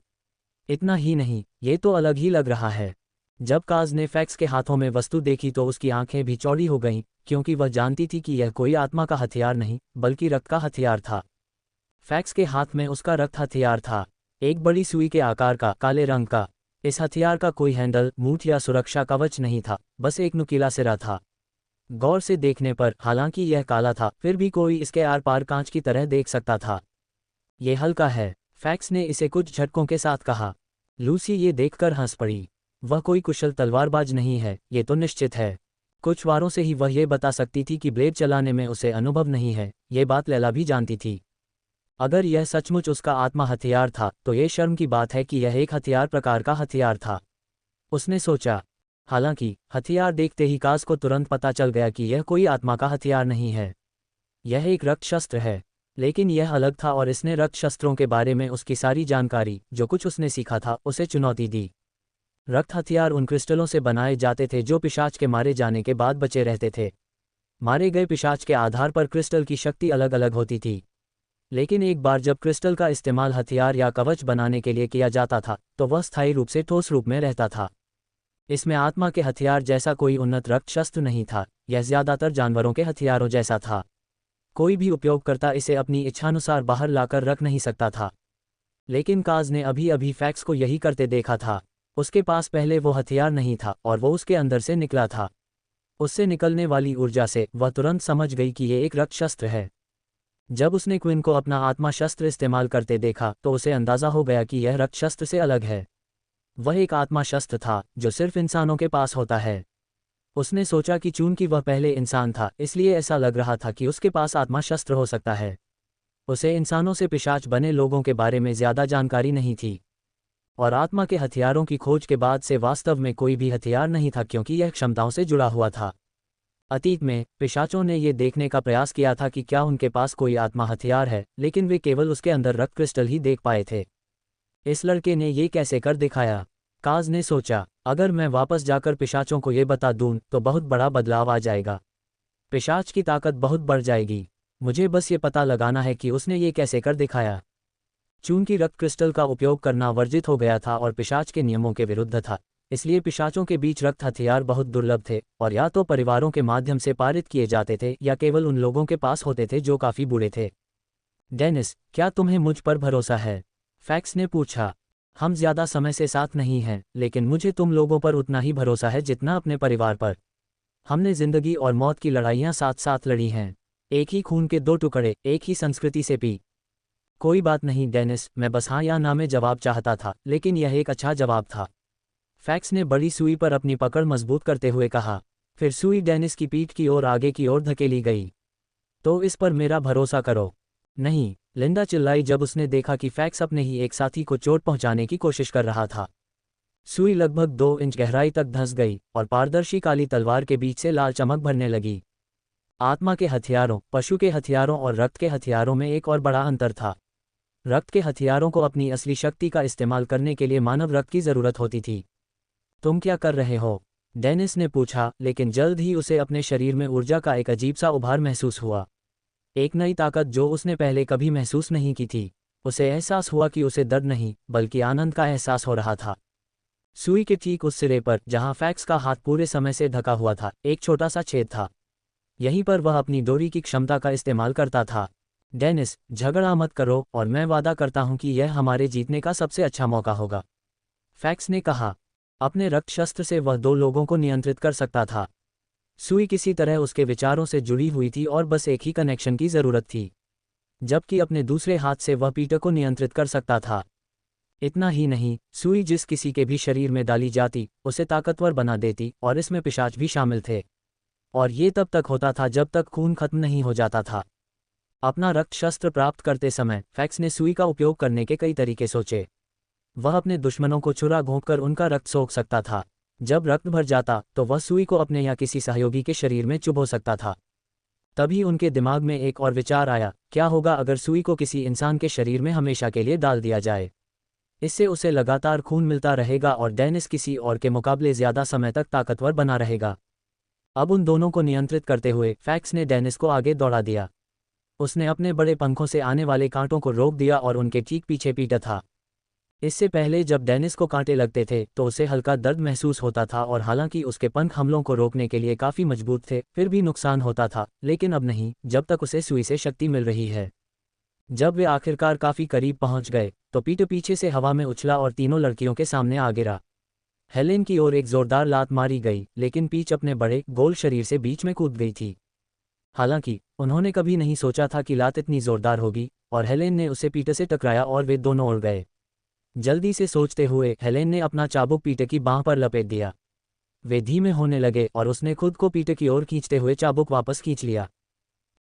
इतना ही नहीं, ये तो अलग ही लग रहा है। जब काज ने फैक्स के हाथों में वस्तु देखी तो उसकी आंखें भी चौड़ी हो गईं, क्योंकि वह जानती थी कि यह कोई आत्मा का हथियार नहीं, बल्कि रक्त का हथियार था। फैक्स के हाथ में उसका रक्त हथियार था, एक बड़ी सुई के आकार का, काले रंग का। इस हथियार का कोई हैंडल, मूठ या सुरक्षा कवच नहीं था, बस एक नुकीला सिरा था। गौर से देखने पर, हालांकि यह काला था, फिर भी कोई इसके आर पार कांच की तरह देख सकता था। ये हल्का है, फैक्स ने इसे कुछ झटकों के साथ कहा। लूसी ये देखकर हंस पड़ी। वह कोई कुशल तलवारबाज नहीं है, ये तो निश्चित है। कुछ वारों से ही वह ये बता सकती थी कि ब्लेड चलाने में उसे अनुभव नहीं है। ये बात लैला भी जानती थी। अगर यह सचमुच उसका आत्मा हथियार था तो ये शर्म की बात है कि यह एक हथियार प्रकार का हथियार था, उसने सोचा। हालांकि हथियार देखते ही काज को तुरंत पता चल गया कि यह कोई आत्मा का हथियार नहीं है, यह एक रक्त शस्त्र है। लेकिन यह अलग था और इसने रक्त शस्त्रों के बारे में उसकी सारी जानकारी, जो कुछ उसने सीखा था, उसे चुनौती दी। रक्त हथियार उन क्रिस्टलों से बनाए जाते थे जो पिशाच के मारे जाने के बाद बचे रहते थे। मारे गए पिशाच के आधार पर क्रिस्टल की शक्ति अलग अलग होती थी, लेकिन एक बार जब क्रिस्टल का इस्तेमाल हथियार या कवच बनाने के लिए किया जाता था तो वह स्थायी रूप से ठोस रूप में रहता था। इसमें आत्मा के हथियार जैसा कोई उन्नत रक्त शस्त्र नहीं था, यह ज्यादातर जानवरों के हथियारों जैसा था। कोई भी उपयोगकर्ता इसे अपनी इच्छानुसार बाहर लाकर रख नहीं सकता था। लेकिन काज ने अभी अभी फैक्स को यही करते देखा था। उसके पास पहले वो हथियार नहीं था और वो उसके अंदर से निकला था। उससे निकलने वाली ऊर्जा से वह तुरंत समझ गई कि ये एक रक्त शस्त्र है। जब उसने क्विन को अपना आत्मा शस्त्र इस्तेमाल करते देखा तो उसे अंदाजा हो गया कि यह रक्त शस्त्र से अलग है। वह एक आत्मा शस्त्र था जो सिर्फ इंसानों के पास होता है। उसने सोचा कि चूंकि वह पहले इंसान था, इसलिए ऐसा लग रहा था कि उसके पास आत्मा शस्त्र हो सकता है। उसे इंसानों से पिशाच बने लोगों के बारे में ज़्यादा जानकारी नहीं थी, और आत्मा के हथियारों की खोज के बाद से वास्तव में कोई भी हथियार नहीं था, क्योंकि यह क्षमताओं से जुड़ा हुआ था। अतीत में पिशाचों ने यह देखने का प्रयास किया था कि क्या उनके पास कोई आत्मा हथियार है, लेकिन वे केवल उसके अंदर रक्त क्रिस्टल ही देख पाए थे। इस लड़के ने ये कैसे कर दिखाया? काज ने सोचा, अगर मैं वापस जाकर पिशाचों को ये बता दूं तो बहुत बड़ा बदलाव आ जाएगा। पिशाच की ताकत बहुत बढ़ जाएगी। मुझे बस ये पता लगाना है कि उसने ये कैसे कर दिखाया। चूंकि रक्त क्रिस्टल का उपयोग करना वर्जित हो गया था और पिशाच के नियमों के विरुद्ध था, इसलिए पिशाचों के बीच रक्त हथियार बहुत दुर्लभ थे और या तो परिवारों के माध्यम से पारित किए जाते थे या केवल उन लोगों के पास होते थे जो काफ़ी बूढ़े थे। डेनिस, क्या तुम्हें मुझ पर भरोसा है? फैक्स ने पूछा। हम ज़्यादा समय से साथ नहीं हैं, लेकिन मुझे तुम लोगों पर उतना ही भरोसा है जितना अपने परिवार पर। हमने जिंदगी और मौत की लड़ाइयाँ साथ साथ लड़ी हैं। एक ही खून के दो टुकड़े, एक ही संस्कृति से पी। कोई बात नहीं डेनिस, मैं बस हाँ या ना में जवाब चाहता था, लेकिन यह एक अच्छा जवाब था। फैक्स ने बड़ी सुई पर अपनी पकड़ मजबूत करते हुए कहा। फिर सुई डेनिस की पीठ की ओर आगे की ओर धकेली गई। तो इस पर मेरा भरोसा करो। नहीं, लिंडा चिल्लाई जब उसने देखा कि फैक्स अपने ही एक साथी को चोट पहुंचाने की कोशिश कर रहा था। सुई लगभग 2 इंच गहराई तक धंस गई और पारदर्शी काली तलवार के बीच से लाल चमक भरने लगी। आत्मा के हथियारों, पशु के हथियारों और रक्त के हथियारों में एक और बड़ा अंतर था। रक्त के हथियारों को अपनी असली शक्ति का इस्तेमाल करने के लिए मानव रक्त की जरूरत होती थी। तुम क्या कर रहे हो? डेनिस ने पूछा, लेकिन जल्द ही उसे अपने शरीर में ऊर्जा का एक अजीब सा उभार महसूस हुआ। एक नई ताकत जो उसने पहले कभी महसूस नहीं की थी। उसे एहसास हुआ कि उसे दर्द नहीं, बल्कि आनंद का एहसास हो रहा था। सुई के ठीक उस सिरे पर, जहां फैक्स का हाथ पूरे समय से ढका हुआ था, एक छोटा सा छेद था। यहीं पर वह अपनी डोरी की क्षमता का इस्तेमाल करता था। डेनिस, झगड़ा मत करो और मैं वादा करता हूं कि यह हमारे जीतने का सबसे अच्छा मौका होगा, फैक्स ने कहा। अपने रक्त शस्त्र से वह 2 लोगों को नियंत्रित कर सकता था। सुई किसी तरह उसके विचारों से जुड़ी हुई थी और बस एक ही कनेक्शन की जरूरत थी, जबकि अपने दूसरे हाथ से वह पीटर को नियंत्रित कर सकता था। इतना ही नहीं, सुई जिस किसी के भी शरीर में डाली जाती, उसे ताकतवर बना देती, और इसमें पिशाच भी शामिल थे। और ये तब तक होता था जब तक खून खत्म नहीं हो जाता था। अपना रक्त शस्त्र प्राप्त करते समय फैक्स ने सुई का उपयोग करने के कई तरीके सोचे। वह अपने दुश्मनों को छुरा घोंपकर उनका रक्त सोख सकता था। जब रक्त भर जाता तो वह सुई को अपने या किसी सहयोगी के शरीर में चुभो सकता था। तभी उनके दिमाग में एक और विचार आया, क्या होगा अगर सुई को किसी इंसान के शरीर में हमेशा के लिए डाल दिया जाए? इससे उसे लगातार खून मिलता रहेगा और डेनिस किसी और के मुकाबले ज़्यादा समय तक ताकतवर बना रहेगा। अब उन दोनों को नियंत्रित करते हुए फैक्स ने डेनिस को आगे दौड़ा दिया। उसने अपने बड़े पंखों से आने वाले कांटों को रोक दिया और उनके ठीक पीछे पीटा था। इससे पहले जब डेनिस को कांटे लगते थे तो उसे हल्का दर्द महसूस होता था, और हालांकि उसके पंख हमलों को रोकने के लिए काफ़ी मजबूत थे, फिर भी नुकसान होता था, लेकिन अब नहीं, जब तक उसे सुई से शक्ति मिल रही है। जब वे आखिरकार काफ़ी करीब पहुंच गए तो पीटर पीछे से हवा में उछला और तीनों लड़कियों के सामने आ गिरा। हेलेन की ओर एक जोरदार लात मारी गई, लेकिन पीच अपने बड़े गोल शरीर से बीच में कूद गई थी। हालांकि उन्होंने कभी नहीं सोचा था कि लात इतनी जोरदार होगी, और हेलेन ने उसे पीटर से टकराया और वे दोनों उड़ गए। जल्दी से सोचते हुए हेलेन ने अपना चाबुक पीटर की बांह पर लपेट दिया। वे धीमे होने लगे और उसने खुद को पीटर की ओर खींचते हुए चाबुक वापस खींच लिया।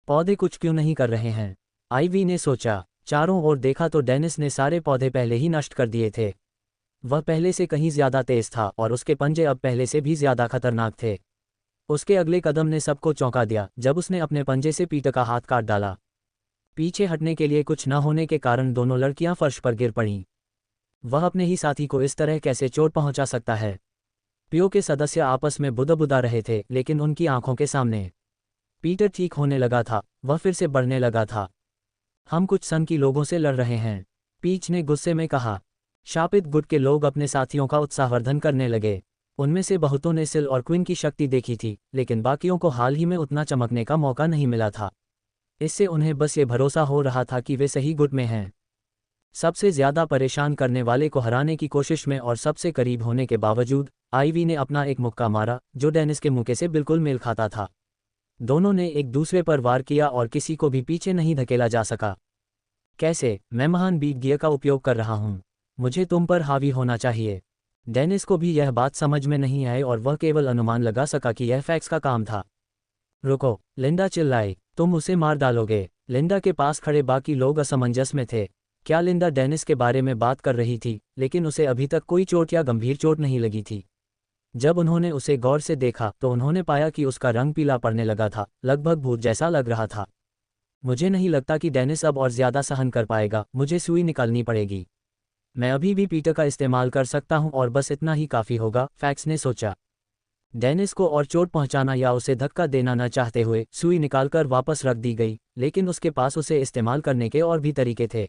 पौधे कुछ क्यों नहीं कर रहे हैं? आईवी ने सोचा। चारों ओर देखा तो डेनिस ने सारे पौधे पहले ही नष्ट कर दिए थे। वह पहले से कहीं ज्यादा तेज था और उसके पंजे अब पहले से भी ज्यादा खतरनाक थे। उसके अगले कदम ने सबको चौंका दिया जब उसने अपने पंजे से पीटर का हाथ काट डाला। पीछे हटने के लिए कुछ न होने के कारण दोनों लड़कियां फर्श पर गिर पड़ीं। वह अपने ही साथी को इस तरह कैसे चोट पहुंचा सकता है? पियो के सदस्य आपस में बुदा रहे थे, लेकिन उनकी आंखों के सामने पीटर ठीक होने लगा था। वह फिर से बढ़ने लगा था। हम कुछ सन की लोगों से लड़ रहे हैं, पीच ने गुस्से में कहा। शापित गुट के लोग अपने साथियों का उत्साहवर्धन करने लगे। उनमें से बहुतों ने सिल और क्विन की शक्ति देखी थी, लेकिन बाकियों को हाल ही में उतना चमकने का मौका नहीं मिला था। इससे उन्हें बस ये भरोसा हो रहा था कि वे सही गुट में हैं। सबसे ज्यादा परेशान करने वाले को हराने की कोशिश में और सबसे करीब होने के बावजूद आईवी ने अपना एक मुक्का मारा जो डेनिस के मुक्के से बिल्कुल मेल खाता था। दोनों ने एक दूसरे पर वार किया और किसी को भी पीछे नहीं धकेला जा सका। कैसे? मैं महान बीट गियर का उपयोग कर रहा हूं। मुझे तुम पर हावी होना चाहिए। डेनिस को भी यह बात समझ में नहीं आई और वह केवल अनुमान लगा सका कि यह फैक्स का काम था। रुको, लिंडा चिल्लाई, तुम उसे मार डालोगे। लिंडा के पास खड़े बाकी लोग असमंजस में थे। क्या लिंडा डेनिस के बारे में बात कर रही थी, लेकिन उसे अभी तक कोई चोट या गंभीर चोट नहीं लगी थी। जब उन्होंने उसे गौर से देखा तो उन्होंने पाया कि उसका रंग पीला पड़ने लगा था, लगभग भूत जैसा लग रहा था। मुझे नहीं लगता कि डेनिस अब और ज्यादा सहन कर पाएगा, मुझे सुई निकालनी पड़ेगी। मैं अभी भी पीटर का इस्तेमाल कर सकता हूं और बस इतना ही काफ़ी होगा, फैक्स ने सोचा। डेनिस को और चोट पहुंचाना या उसे धक्का देना न चाहते हुए सुई निकालकर वापस रख दी गई, लेकिन उसके पास उसे इस्तेमाल करने के और भी तरीके थे।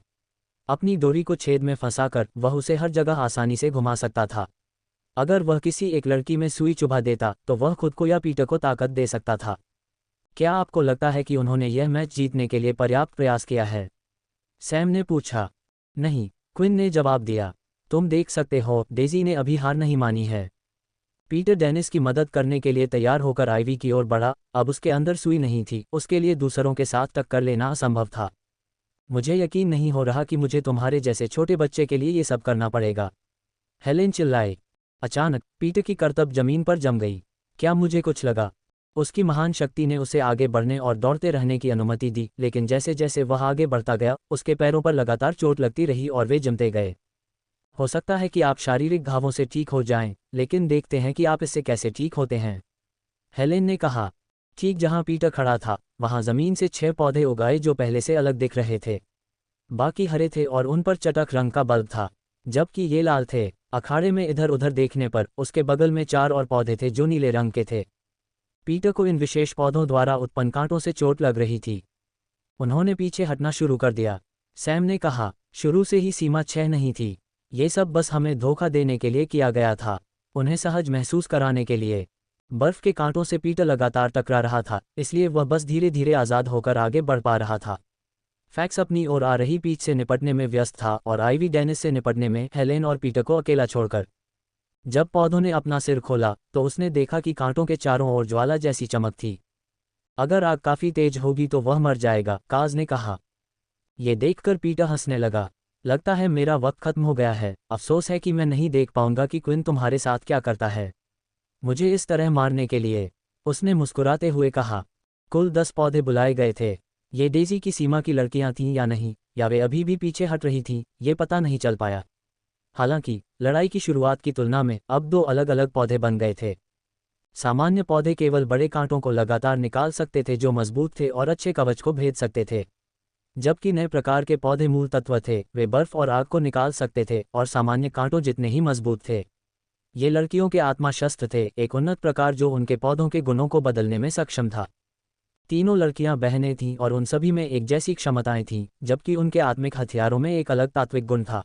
अपनी डोरी को छेद में फंसाकर वह उसे हर जगह आसानी से घुमा सकता था। अगर वह किसी एक लड़की में सुई चुभा देता तो वह खुद को या पीटर को ताकत दे सकता था। क्या आपको लगता है कि उन्होंने यह मैच जीतने के लिए पर्याप्त प्रयास किया है? सैम ने पूछा। नहीं, क्विन ने जवाब दिया। तुम देख सकते हो, डेजी ने अभी हार नहीं मानी है। पीटर डेनिस की मदद करने के लिए तैयार होकर आइवी की ओर बढ़ा। अब उसके अंदर सुई नहीं थी, उसके लिए दूसरों के साथ टक्कर लेना असंभव था। मुझे यकीन नहीं हो रहा कि मुझे तुम्हारे जैसे छोटे बच्चे के लिए ये सब करना पड़ेगा, हेलेन चिल्लाई। अचानक पीटर की करतब जमीन पर जम गई। क्या मुझे कुछ लगा? उसकी महान शक्ति ने उसे आगे बढ़ने और दौड़ते रहने की अनुमति दी, लेकिन जैसे जैसे वह आगे बढ़ता गया उसके पैरों पर लगातार चोट लगती रही और वे जमते गए। हो सकता है कि आप शारीरिक घावों से ठीक हो जाएं, लेकिन देखते हैं कि आप इससे कैसे ठीक होते हैं, हेलेन ने कहा। ठीक जहां पीटर खड़ा था वहां जमीन से 6 पौधे उगाए जो पहले से अलग दिख रहे थे। बाकी हरे थे और उन पर चटक रंग का बल्ब था, जबकि ये लाल थे। अखाड़े में इधर उधर देखने पर उसके बगल में 4 और पौधे थे जो नीले रंग के थे। पीटर को इन विशेष पौधों द्वारा उत्पन्न कांटों से चोट लग रही थी। उन्होंने पीछे हटना शुरू कर दिया। सैम ने कहा, शुरू से ही सीमा 6 नहीं थी। ये सब बस हमें धोखा देने के लिए किया गया था, उन्हें सहज महसूस कराने के लिए। बर्फ के कांटों से पीटर लगातार टकरा रहा था, इसलिए वह बस धीरे धीरे आज़ाद होकर आगे बढ़ पा रहा था। फैक्स अपनी ओर आ रही पीच से निपटने में व्यस्त था और आइवी डेनिस से निपटने में, हेलेन और पीटर को अकेला छोड़कर। जब पौधों ने अपना सिर खोला तो उसने देखा कि कांटों के चारों ओर ज्वाला जैसी चमक थी। अगर आग काफ़ी तेज होगी तो वह मर जाएगा, काज ने कहा। ये देखकर पीटर हंसने लगा। लगता है मेरा वक्त खत्म हो गया है। अफसोस है कि मैं नहीं देख पाऊंगा कि क्विन तुम्हारे साथ क्या करता है, मुझे इस तरह मारने के लिए, उसने मुस्कुराते हुए कहा। कुल 10 पौधे बुलाए गए थे। ये डेजी की सीमा की लड़कियां थीं या नहीं, या वे अभी भी पीछे हट रही थीं, ये पता नहीं चल पाया। हालांकि लड़ाई की शुरुआत की तुलना में अब 2 अलग अलग पौधे बन गए थे। सामान्य पौधे केवल बड़े कांटों को लगातार निकाल सकते थे जो मजबूत थे और अच्छे कवच को भेद सकते थे, जबकि नए प्रकार के पौधे मूल तत्व थे, वे बर्फ और आग को निकाल सकते थे और सामान्य कांटों जितने ही मजबूत थे। ये लड़कियों के आत्मा शस्त्र थे, एक उन्नत प्रकार जो उनके पौधों के गुणों को बदलने में सक्षम था। तीनों लड़कियां बहनें थीं और उन सभी में एक जैसी क्षमताएं थीं, जबकि उनके आत्मिक हथियारों में एक अलग तात्विक गुण था।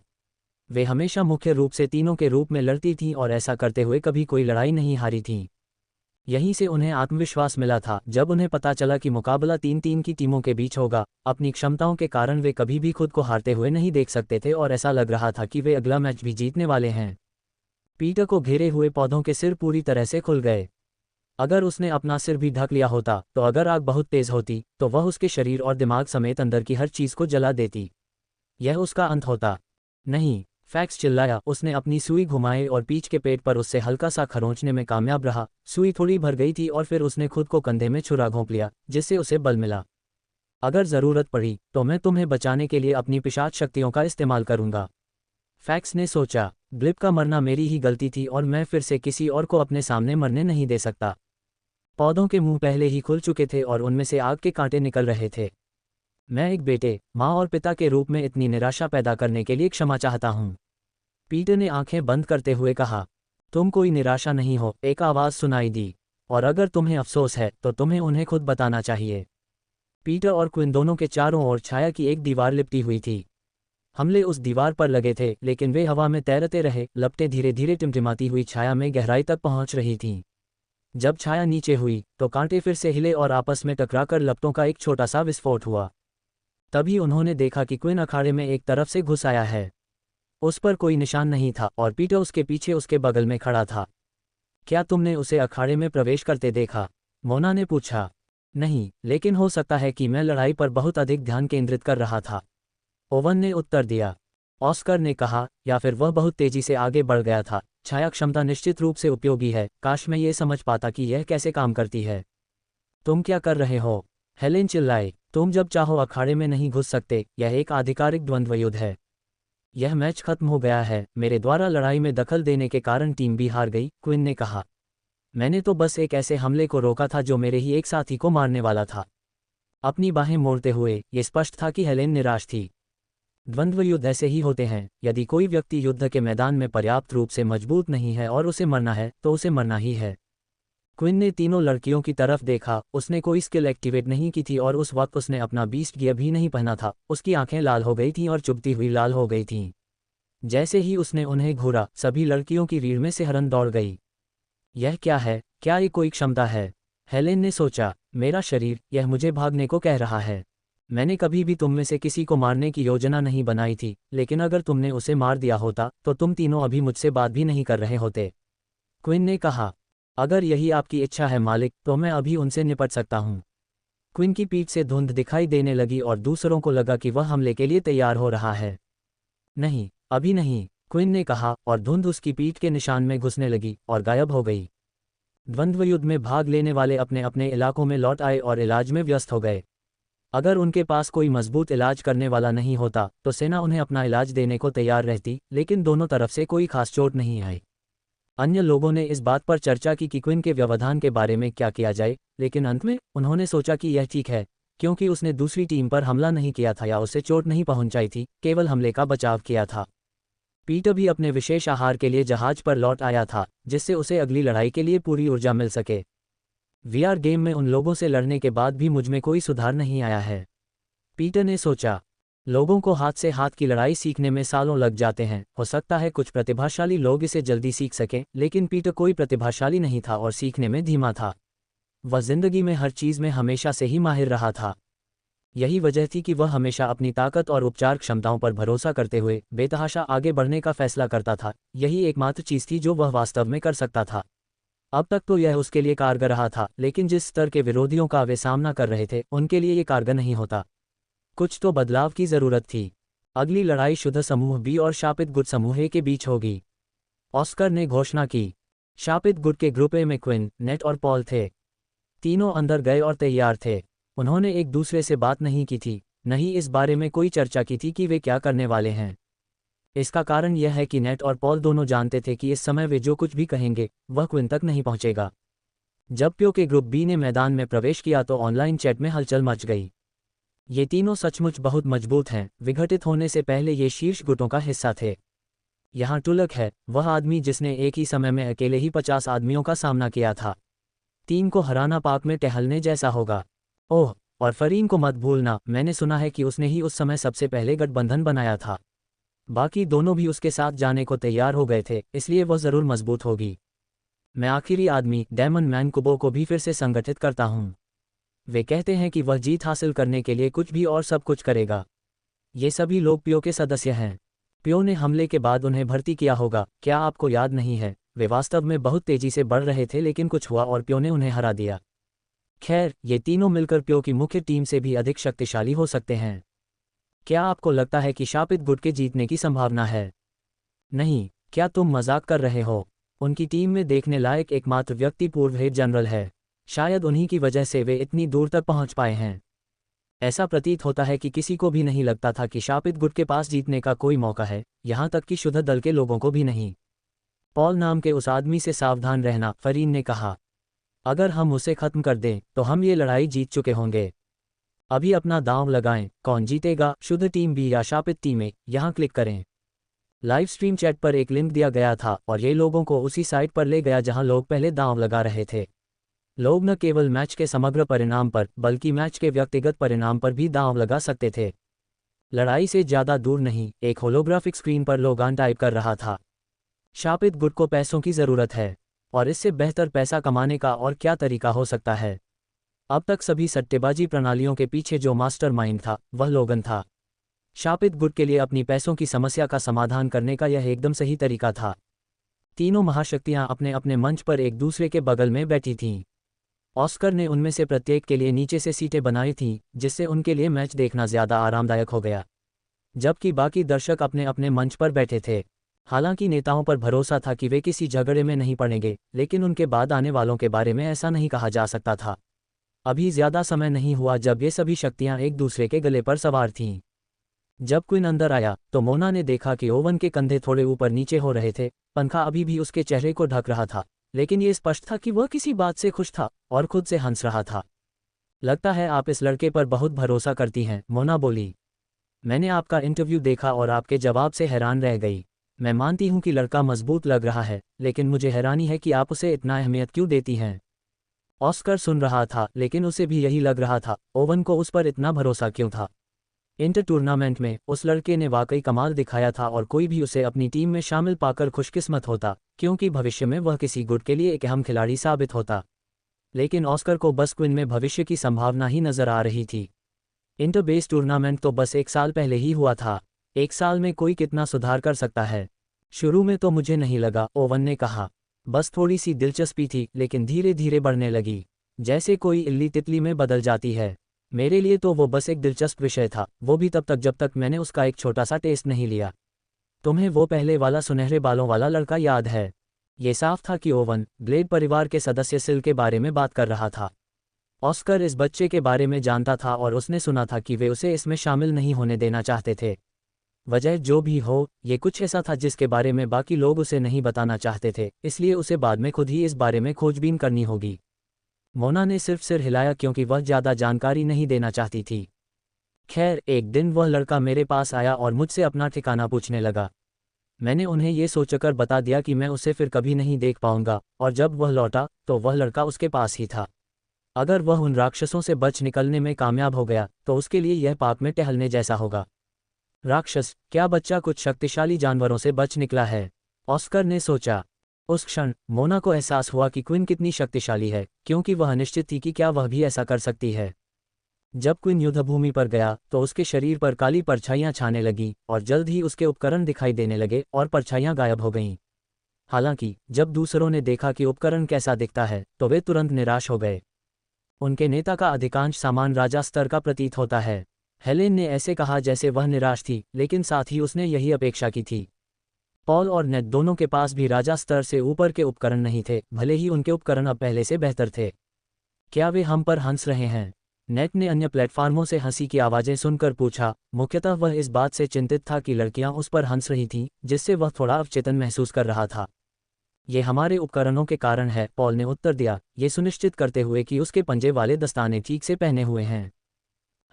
वे हमेशा मुख्य रूप से तीनों के रूप में लड़ती थीं और ऐसा करते हुए कभी कोई लड़ाई नहीं हारी थीं। यहीं से उन्हें आत्मविश्वास मिला था जब उन्हें पता चला कि मुकाबला 3-3 की टीमों के बीच होगा। अपनी क्षमताओं के कारण वे कभी भी खुद को हारते हुए नहीं देख सकते थे और ऐसा लग रहा था कि वे अगला मैच भी जीतने वाले हैं। पीटर को घेरे हुए पौधों के सिर पूरी तरह से खुल गए। अगर उसने अपना सिर भी ढक लिया होता तो अगर आग बहुत तेज होती तो वह उसके शरीर और दिमाग समेत अंदर की हर चीज को जला देती। यह उसका अंत होता। नहीं, फैक्स चिल्लाया। उसने अपनी सुई घुमाई और पीच के पेट पर उससे हल्का सा खरोंचने में कामयाब रहा। सुई थोड़ी भर गई थी और फिर उसने खुद को कंधे में छुरा घोंप लिया, जिससे उसे बल मिला। अगर जरूरत पड़ी तो मैं तुम्हें बचाने के लिए अपनी पिशाच शक्तियों का इस्तेमाल करूंगा, फैक्स ने सोचा। ब्लिप का मरना मेरी ही गलती थी और मैं फिर से किसी और को अपने सामने मरने नहीं दे सकता। पौधों के मुंह पहले ही खुल चुके थे और उनमें से आग के कांटे निकल रहे थे। मैं एक बेटे, माँ और पिता के रूप में इतनी निराशा पैदा करने के लिए क्षमा चाहता हूँ, पीटर ने आंखें बंद करते हुए कहा। तुम कोई निराशा नहीं हो, एक आवाज़ सुनाई दी। और अगर तुम्हें अफसोस है तो तुम्हें उन्हें खुद बताना चाहिए। पीटर और क्विन दोनों के चारों ओर छाया की एक दीवार लिपटी हुई थी। हमले उस दीवार पर लगे थे, लेकिन वे हवा में तैरते रहे। लपटें धीरे धीरे टिमटिमाती हुई छाया में गहराई तक पहुंच रही थीं। जब छाया नीचे हुई तो कांटे फिर से हिले और आपस में टकराकर लपटों का एक छोटा सा विस्फोट हुआ। तभी उन्होंने देखा कि क्विन अखाड़े में एक तरफ से घुस आया है। उस पर कोई निशान नहीं था और पीटर उसके पीछे उसके बगल में खड़ा था। क्या तुमने उसे अखाड़े में प्रवेश करते देखा? मोना ने पूछा। नहीं, लेकिन हो सकता है कि मैं लड़ाई पर बहुत अधिक ध्यान केंद्रित कर रहा था, ओवन ने उत्तर दिया। ऑस्कर ने कहा, या फिर वह बहुत तेजी से आगे बढ़ गया था, छाया क्षमता निश्चित रूप से उपयोगी है, काश मैं ये समझ पाता कि यह कैसे काम करती है। तुम क्या कर रहे हो? हेलेन चिल्लाई। तुम जब चाहो अखाड़े में नहीं घुस सकते, यह एक आधिकारिक द्वंद्व युद्ध है। यह मैच खत्म हो गया है, मेरे द्वारा लड़ाई में दखल देने के कारण टीम भी हार गई, क्विन ने कहा। मैंने तो बस एक ऐसे हमले को रोका था जो मेरे ही एक साथी को मारने वाला था। अपनी बाहें मोड़ते हुए ये स्पष्ट था कि हेलेन निराश थी। द्वंद्व युद्ध ऐसे ही होते हैं, यदि कोई व्यक्ति युद्ध के मैदान में पर्याप्त रूप से मजबूत नहीं है और उसे मरना है तो उसे मरना ही है। क्विन ने तीनों लड़कियों की तरफ देखा, उसने कोई स्किल एक्टिवेट नहीं की थी और उस वक्त उसने अपना बीस्ट गियर भी नहीं पहना था। उसकी आंखें लाल हो गई थीं और चुभती हुई लाल हो गई थीं। जैसे ही उसने उन्हें घूरा, सभी लड़कियों की रीढ़ में सिहरन दौड़ गई। यह क्या है? क्या ये कोई क्षमता है? हेलेन ने सोचा, मेरा शरीर, यह मुझे भागने को कह रहा है। मैंने कभी भी तुम में से किसी को मारने की योजना नहीं बनाई थी, लेकिन अगर तुमने उसे मार दिया होता तो तुम तीनों अभी मुझसे बात भी नहीं कर रहे होते। क्विन ने कहा, अगर यही आपकी इच्छा है मालिक, तो मैं अभी उनसे निपट सकता हूँ। क्विन की पीठ से धुंध दिखाई देने लगी और दूसरों को लगा कि वह हमले के लिए तैयार हो रहा है। नहीं, अभी नहीं, क्विन ने कहा और धुंध उसकी पीठ के निशान में घुसने लगी और गायब हो गई। द्वंद्व युद्ध में भाग लेने वाले अपने अपने इलाकों में लौट आए और इलाज में व्यस्त हो गए। अगर उनके पास कोई मजबूत इलाज करने वाला नहीं होता तो सेना उन्हें अपना इलाज देने को तैयार रहती, लेकिन दोनों तरफ से कोई खास चोट नहीं आई। अन्य लोगों ने इस बात पर चर्चा की कि क्विन के व्यवधान के बारे में क्या किया जाए, लेकिन अंत में उन्होंने सोचा कि यह ठीक है, क्योंकि उसने दूसरी टीम पर हमला नहीं किया था या उसे चोट नहीं पहुंचाई थी, केवल हमले का बचाव किया था। पीटर भी अपने विशेष आहार के लिए जहाज पर लौट आया था, जिससे उसे अगली लड़ाई के लिए पूरी ऊर्जा मिल सके। वीआर गेम में उन लोगों से लड़ने के बाद भी मुझमें कोई सुधार नहीं आया है, पीटर ने सोचा। लोगों को हाथ से हाथ की लड़ाई सीखने में सालों लग जाते हैं, हो सकता है कुछ प्रतिभाशाली लोग इसे जल्दी सीख सकें, लेकिन पीटर कोई प्रतिभाशाली नहीं था और सीखने में धीमा था। वह जिंदगी में हर चीज़ में हमेशा से ही माहिर रहा था। यही वजह थी कि वह हमेशा अपनी ताकत और उपचार क्षमताओं पर भरोसा करते हुए बेतहाशा आगे बढ़ने का फैसला करता था। यही एकमात्र चीज़ थी जो वह वास्तव में कर सकता था। अब तक तो यह उसके लिए कारगर रहा था, लेकिन जिस स्तर के विरोधियों का वे सामना कर रहे थे उनके लिए ये कारगर नहीं होता। कुछ तो बदलाव की जरूरत थी। अगली लड़ाई शुद्ध समूह बी और शापित गुट समूह ए के बीच होगी, ऑस्कर ने घोषणा की। शापित गुट के ग्रुप ए में क्विन, नेट और पॉल थे। तीनों अंदर गए और तैयार थे। उन्होंने एक दूसरे से बात नहीं की थी, न ही इस बारे में कोई चर्चा की थी कि वे क्या करने वाले हैं। इसका कारण यह है कि नेट और पॉल दोनों जानते थे कि इस समय वे जो कुछ भी कहेंगे वह क्विन तक नहीं पहुंचेगा। जब प्यो के ग्रुप बी ने मैदान में प्रवेश किया तो ऑनलाइन चैट में हलचल मच गई। ये तीनों सचमुच बहुत मजबूत हैं, विघटित होने से पहले ये शीर्ष गुटों का हिस्सा थे। यहाँ टुलक है, वह आदमी जिसने एक ही समय में अकेले ही 50 आदमियों का सामना किया था। टीम को हराना पार्क में टहलने जैसा होगा। ओह, और फरीन को मत भूलना, मैंने सुना है कि उसने ही उस समय सबसे पहले गठबंधन बनाया था। बाकी दोनों भी उसके साथ जाने को तैयार हो गए थे, इसलिए वह जरूर मजबूत होगी। मैं आखिरी आदमी डेमन मैन कुबो को भी फिर से संगठित करता हूँ। वे कहते हैं कि वह जीत हासिल करने के लिए कुछ भी और सब कुछ करेगा। ये सभी लोग प्यो के सदस्य हैं। प्यो ने हमले के बाद उन्हें भर्ती किया होगा, क्या आपको याद नहीं है? वे वास्तव में बहुत तेजी से बढ़ रहे थे, लेकिन कुछ हुआ और प्यो ने उन्हें हरा दिया। खैर, ये तीनों मिलकर प्यो की मुख्य टीम से भी अधिक शक्तिशाली हो सकते हैं। क्या आपको लगता है कि शापित गुट के जीतने की संभावना है? नहीं, क्या तुम मजाक कर रहे हो? उनकी टीम में देखने लायक एकमात्र व्यक्ति पूर्व हेड जनरल है। शायद उन्हीं की वजह से वे इतनी दूर तक पहुंच पाए हैं। ऐसा प्रतीत होता है कि किसी को भी नहीं लगता था कि शापित गुट के पास जीतने का कोई मौका है, यहाँ तक कि शुद्ध दल के लोगों को भी नहीं। पॉल नाम के उस आदमी से सावधान रहना, फरीन ने कहा। अगर हम उसे खत्म कर दें तो हम ये लड़ाई जीत चुके होंगे। अभी अपना दांव लगाएं, कौन जीतेगा, शुद्ध टीम बी या शापित टीम ए? यहाँ क्लिक करें। लाइव स्ट्रीम चैट पर एक लिंक दिया गया था और ये लोगों को उसी साइट पर ले गया जहां लोग पहले दांव लगा रहे थे। लोग न केवल मैच के समग्र परिणाम पर बल्कि मैच के व्यक्तिगत परिणाम पर भी दांव लगा सकते थे। लड़ाई से ज़्यादा दूर नहीं, एक होलोग्राफिक स्क्रीन पर लोगान टाइप कर रहा था। शापित गुट को पैसों की ज़रूरत है, और इससे बेहतर पैसा कमाने का और क्या तरीका हो सकता है? अब तक सभी सट्टेबाजी प्रणालियों के पीछे जो मास्टरमाइंड था वह लोगन था। शापित गुट के लिए अपनी पैसों की समस्या का समाधान करने का यह एकदम सही तरीका था। तीनों महाशक्तियां अपने अपने मंच पर एक दूसरे के बगल में बैठी थीं। ऑस्कर ने उनमें से प्रत्येक के लिए नीचे से सीटें बनाई थीं, जिससे उनके लिए मैच देखना ज़्यादा आरामदायक हो गया, जबकि बाकी दर्शक अपने अपने मंच पर बैठे थे। हालांकि नेताओं पर भरोसा था कि वे किसी झगड़े में नहीं पड़ेंगे, लेकिन उनके बाद आने वालों के बारे में ऐसा नहीं कहा जा सकता था। अभी ज्यादा समय नहीं हुआ जब ये सभी शक्तियां एक दूसरे के गले पर सवार थीं। जब क्विन अंदर आया तो मोना ने देखा कि ओवन के कंधे थोड़े ऊपर नीचे हो रहे थे। पंखा अभी भी उसके चेहरे को ढक रहा था, लेकिन ये स्पष्ट था कि वह किसी बात से खुश था और खुद से हंस रहा था। लगता है आप इस लड़के पर बहुत भरोसा करती हैं, मोना बोली। मैंने आपका इंटरव्यू देखा और आपके जवाब से हैरान रह गई। मैं मानती हूं कि लड़का मजबूत लग रहा है, लेकिन मुझे हैरानी है कि आप उसे इतना अहमियत क्यों देती हैं। ऑस्कर सुन रहा था, लेकिन उसे भी यही लग रहा था, ओवन को उस पर इतना भरोसा क्यों था। इंटर टूर्नामेंट में उस लड़के ने वाकई कमाल दिखाया था और कोई भी उसे अपनी टीम में शामिल पाकर खुशकिस्मत होता, क्योंकि भविष्य में वह किसी गुट के लिए एक अहम खिलाड़ी साबित होता। लेकिन ऑस्कर को बस क्विन में भविष्य की संभावना ही नजर आ रही थी। इंटर बेस टूर्नामेंट तो बस 1 साल पहले ही हुआ था। 1 साल में कोई कितना सुधार कर सकता है। शुरू में तो मुझे नहीं लगा, ओवन ने कहा। बस थोड़ी सी दिलचस्पी थी, लेकिन धीरे धीरे बढ़ने लगी, जैसे कोई इल्ली तितली में बदल जाती है। मेरे लिए तो वो बस एक दिलचस्प विषय था, वो भी तब तक जब तक मैंने उसका एक छोटा सा टेस्ट नहीं लिया। तुम्हें वो पहले वाला सुनहरे बालों वाला लड़का याद है? ये साफ था कि ओवन ग्लेड परिवार के सदस्य सिल के बारे में बात कर रहा था। ऑस्कर इस बच्चे के बारे में जानता था और उसने सुना था कि वे उसे इसमें शामिल नहीं होने देना चाहते थे। वजह जो भी हो, ये कुछ ऐसा था जिसके बारे में बाकी लोग उसे नहीं बताना चाहते थे, इसलिए उसे बाद में खुद ही इस बारे में खोजबीन करनी होगी। मोना ने सिर्फ सिर हिलाया क्योंकि वह ज़्यादा जानकारी नहीं देना चाहती थी। खैर, एक दिन वह लड़का मेरे पास आया और मुझसे अपना ठिकाना पूछने लगा। मैंने उन्हें ये सोचकर बता दिया कि मैं उसे फिर कभी नहीं देख पाऊंगा, और जब वह लौटा तो वह लड़का उसके पास ही था। अगर वह उन राक्षसों से बच निकलने में कामयाब हो गया तो उसके लिए यह पार्क में टहलने जैसा होगा। राक्षस? क्या बच्चा कुछ शक्तिशाली जानवरों से बच निकला है? ऑस्कर ने सोचा। उस क्षण मोना को एहसास हुआ कि क्विन कितनी शक्तिशाली है, क्योंकि वह अनिश्चित थी कि क्या वह भी ऐसा कर सकती है। जब क्विन युद्धभूमि पर गया तो उसके शरीर पर काली परछाइयां छाने लगीं और जल्द ही उसके उपकरण दिखाई देने लगे और परछाइयां गायब हो गईं। हालांकि जब दूसरों ने देखा कि उपकरण कैसा दिखता है तो वे तुरंत निराश हो गए। उनके नेता का अधिकांश सामान राजा स्तर का प्रतीत होता है। हेलेन ने ऐसे कहा जैसे वह निराश थी, लेकिन साथ ही उसने यही अपेक्षा की थी। पॉल और नेट दोनों के पास भी राजा स्तर से ऊपर के उपकरण नहीं थे, भले ही उनके उपकरण अब पहले से बेहतर थे। क्या वे हम पर हंस रहे हैं? नेट ने अन्य प्लेटफार्मों से हंसी की आवाज़ें सुनकर पूछा। मुख्यतः वह इस बात से चिंतित था कि लड़कियां उस पर हंस रही थीं, जिससे वह थोड़ा अवचेतन महसूस कर रहा था। ये हमारे उपकरणों के कारण है, पॉल ने उत्तर दिया, ये सुनिश्चित करते हुए कि उसके पंजे वाले दस्ताने ठीक से पहने हुए हैं।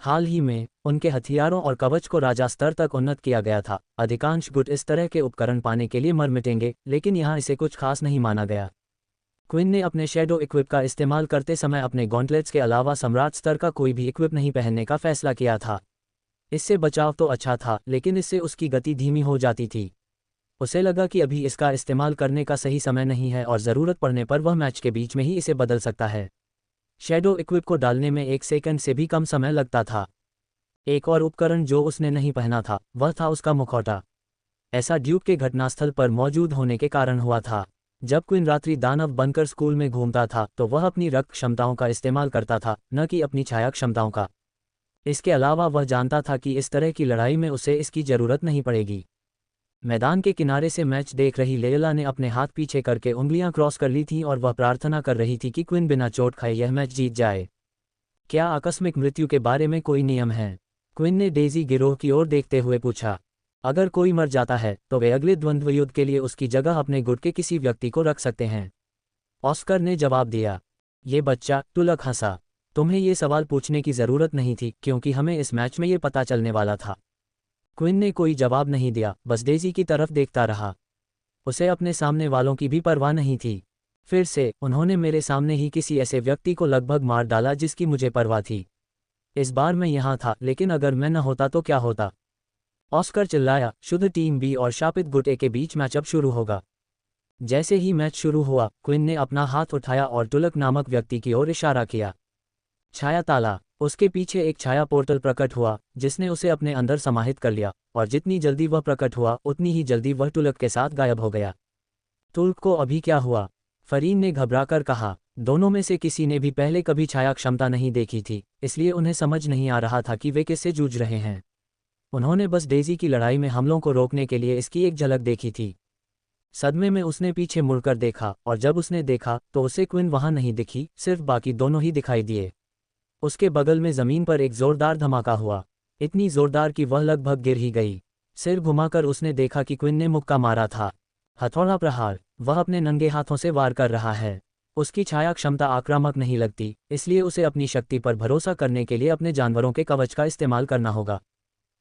हाल ही में उनके हथियारों और कवच को राजा स्तर तक उन्नत किया गया था। अधिकांश गुट इस तरह के उपकरण पाने के लिए मर मिटेंगे, लेकिन यहाँ इसे कुछ खास नहीं माना गया। क्विन ने अपने शैडो इक्विप का इस्तेमाल करते समय अपने गॉन्टलेट्स के अलावा सम्राट स्तर का कोई भी इक्विप नहीं पहनने का फैसला किया था। इससे बचाव तो अच्छा था, लेकिन इससे उसकी गति धीमी हो जाती थी। उसे लगा कि अभी इसका इस्तेमाल करने का सही समय नहीं है और ज़रूरत पड़ने पर वह मैच के बीच में ही इसे बदल सकता है। शैडो इक्विप को डालने में 1 सेकंड से भी कम समय लगता था। एक और उपकरण जो उसने नहीं पहना था वह था उसका मुखौटा। ऐसा ड्यूक के घटनास्थल पर मौजूद होने के कारण हुआ था। जब क्विन रात्रि दानव बनकर स्कूल में घूमता था तो वह अपनी रक्त क्षमताओं का इस्तेमाल करता था, न कि अपनी छाया क्षमताओं का। इसके अलावा वह जानता था कि इस तरह की लड़ाई में उसे इसकी ज़रूरत नहीं पड़ेगी। मैदान के किनारे से मैच देख रही लेयला ने अपने हाथ पीछे करके उंगलियां क्रॉस कर ली थीं और वह प्रार्थना कर रही थी कि क्विन बिना चोट खाए यह मैच जीत जाए। क्या आकस्मिक मृत्यु के बारे में कोई नियम है? क्विन ने डेजी गिरोह की ओर देखते हुए पूछा। अगर कोई मर जाता है तो वे अगले द्वंद्व युद्ध के लिए उसकी जगह अपने गुट के किसी व्यक्ति को रख सकते हैं, ऑस्कर ने जवाब दिया। ये बच्चा टुलक हंसा। तुम्हें ये सवाल पूछने की ज़रूरत नहीं थी, क्योंकि हमें इस मैच में ये पता चलने वाला था। क्विन ने कोई जवाब नहीं दिया, बस डेजी की तरफ देखता रहा। उसे अपने सामने वालों की भी परवाह नहीं थी। फिर से उन्होंने मेरे सामने ही किसी ऐसे व्यक्ति को लगभग मार डाला जिसकी मुझे परवाह थी। इस बार मैं यहाँ था, लेकिन अगर मैं न होता तो क्या होता? ऑस्कर चिल्लाया। शुद्ध टीम बी और शापित गुट ए के बीच मैचअप शुरू होगा। जैसे ही मैच शुरू हुआ, क्विन ने अपना हाथ उठाया और टुलक नामक व्यक्ति की ओर इशारा किया। छाया ताला। उसके पीछे एक छाया पोर्टल प्रकट हुआ जिसने उसे अपने अंदर समाहित कर लिया, और जितनी जल्दी वह प्रकट हुआ उतनी ही जल्दी वह टुलक के साथ गायब हो गया। तुल्क को अभी क्या हुआ? फरीन ने घबराकर कहा। दोनों में से किसी ने भी पहले कभी छाया क्षमता नहीं देखी थी, इसलिए उन्हें समझ नहीं आ रहा था कि वे किससे जूझ रहे हैं। उन्होंने बस डेज़ी की लड़ाई में हमलों को रोकने के लिए इसकी एक झलक देखी थी। सदमे में उसने पीछे मुड़कर देखा और जब उसने देखा तो उसे क्विन वहां नहीं दिखी, सिर्फ बाकी दोनों ही दिखाई दिए। उसके बगल में जमीन पर एक जोरदार धमाका हुआ, इतनी जोरदार कि वह लगभग गिर ही गई। सिर घुमाकर उसने देखा कि क्विन ने मुक्का मारा था। हथौड़ा प्रहार, वह अपने नंगे हाथों से वार कर रहा है। उसकी छाया क्षमता आक्रामक नहीं लगती, इसलिए उसे अपनी शक्ति पर भरोसा करने के लिए अपने जानवरों के कवच का इस्तेमाल करना होगा।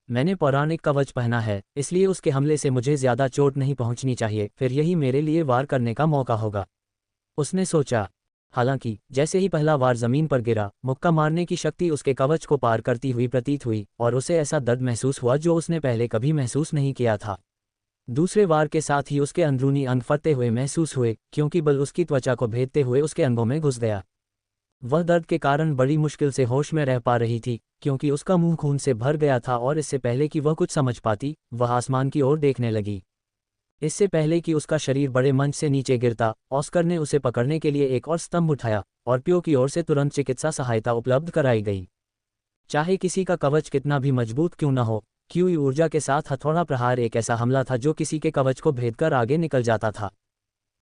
मैंने पौराणिक कवच पहना है, इसलिए उसके हमले से मुझे ज्यादा चोट नहीं पहुंचनी चाहिए, फिर यही मेरे लिए वार करने का मौका होगा, उसने सोचा। हालांकि जैसे ही पहला वार जमीन पर गिरा, मुक्का मारने की शक्ति उसके कवच को पार करती हुई प्रतीत हुई और उसे ऐसा दर्द महसूस हुआ जो उसने पहले कभी महसूस नहीं किया था। दूसरे वार के साथ ही उसके अंदरूनी अंग फटते हुए महसूस हुए, क्योंकि बल उसकी त्वचा को भेदते हुए उसके अंगों में घुस गया। वह दर्द के कारण बड़ी मुश्किल से होश में रह पा रही थी, क्योंकि उसका मुंह खून से भर गया था और इससे पहले कि वह कुछ समझ पाती, वह आसमान की ओर देखने लगी। इससे पहले कि उसका शरीर बड़े मंच से नीचे गिरता, ऑस्कर ने उसे पकड़ने के लिए एक और स्तंभ उठाया और पियो की ओर से तुरंत चिकित्सा सहायता उपलब्ध कराई गई। चाहे किसी का कवच कितना भी मजबूत क्यों न हो, क्यूई ऊर्जा के साथ हथौड़ा प्रहार एक ऐसा हमला था जो किसी के कवच को भेदकर आगे निकल जाता था।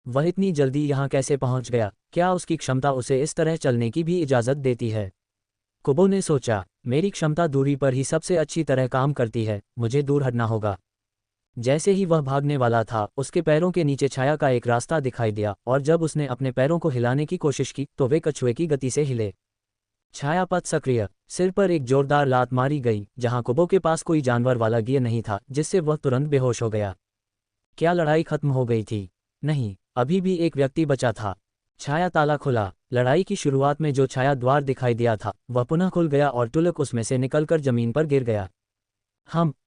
वह इतनी जल्दी यहाँ कैसे पहुंच गया? क्या उसकी क्षमता उसे इस तरह चलने की भी इजाज़त देती है? कुबो ने सोचा, मेरी क्षमता दूरी पर ही सबसे अच्छी तरह काम करती है, मुझे दूर हटना होगा। जैसे ही वह भागने वाला था, उसके पैरों के नीचे छाया का एक रास्ता दिखाई दिया और जब उसने अपने पैरों को हिलाने की कोशिश की तो वे कछुए की गति से हिले। छायापथ सक्रिय, सिर पर एक जोरदार लात मारी गई, जहां कुबो के पास कोई जानवर वाला गियर नहीं था, जिससे वह तुरंत बेहोश हो गया। क्या लड़ाई खत्म हो गई थी? नहीं, अभी भी एक व्यक्ति बचा था। छाया ताला खुला। लड़ाई की शुरुआत में जो छाया द्वार दिखाई दिया था वह पुनः खुल गया और टुलक उसमें से निकलकर जमीन पर गिर गया।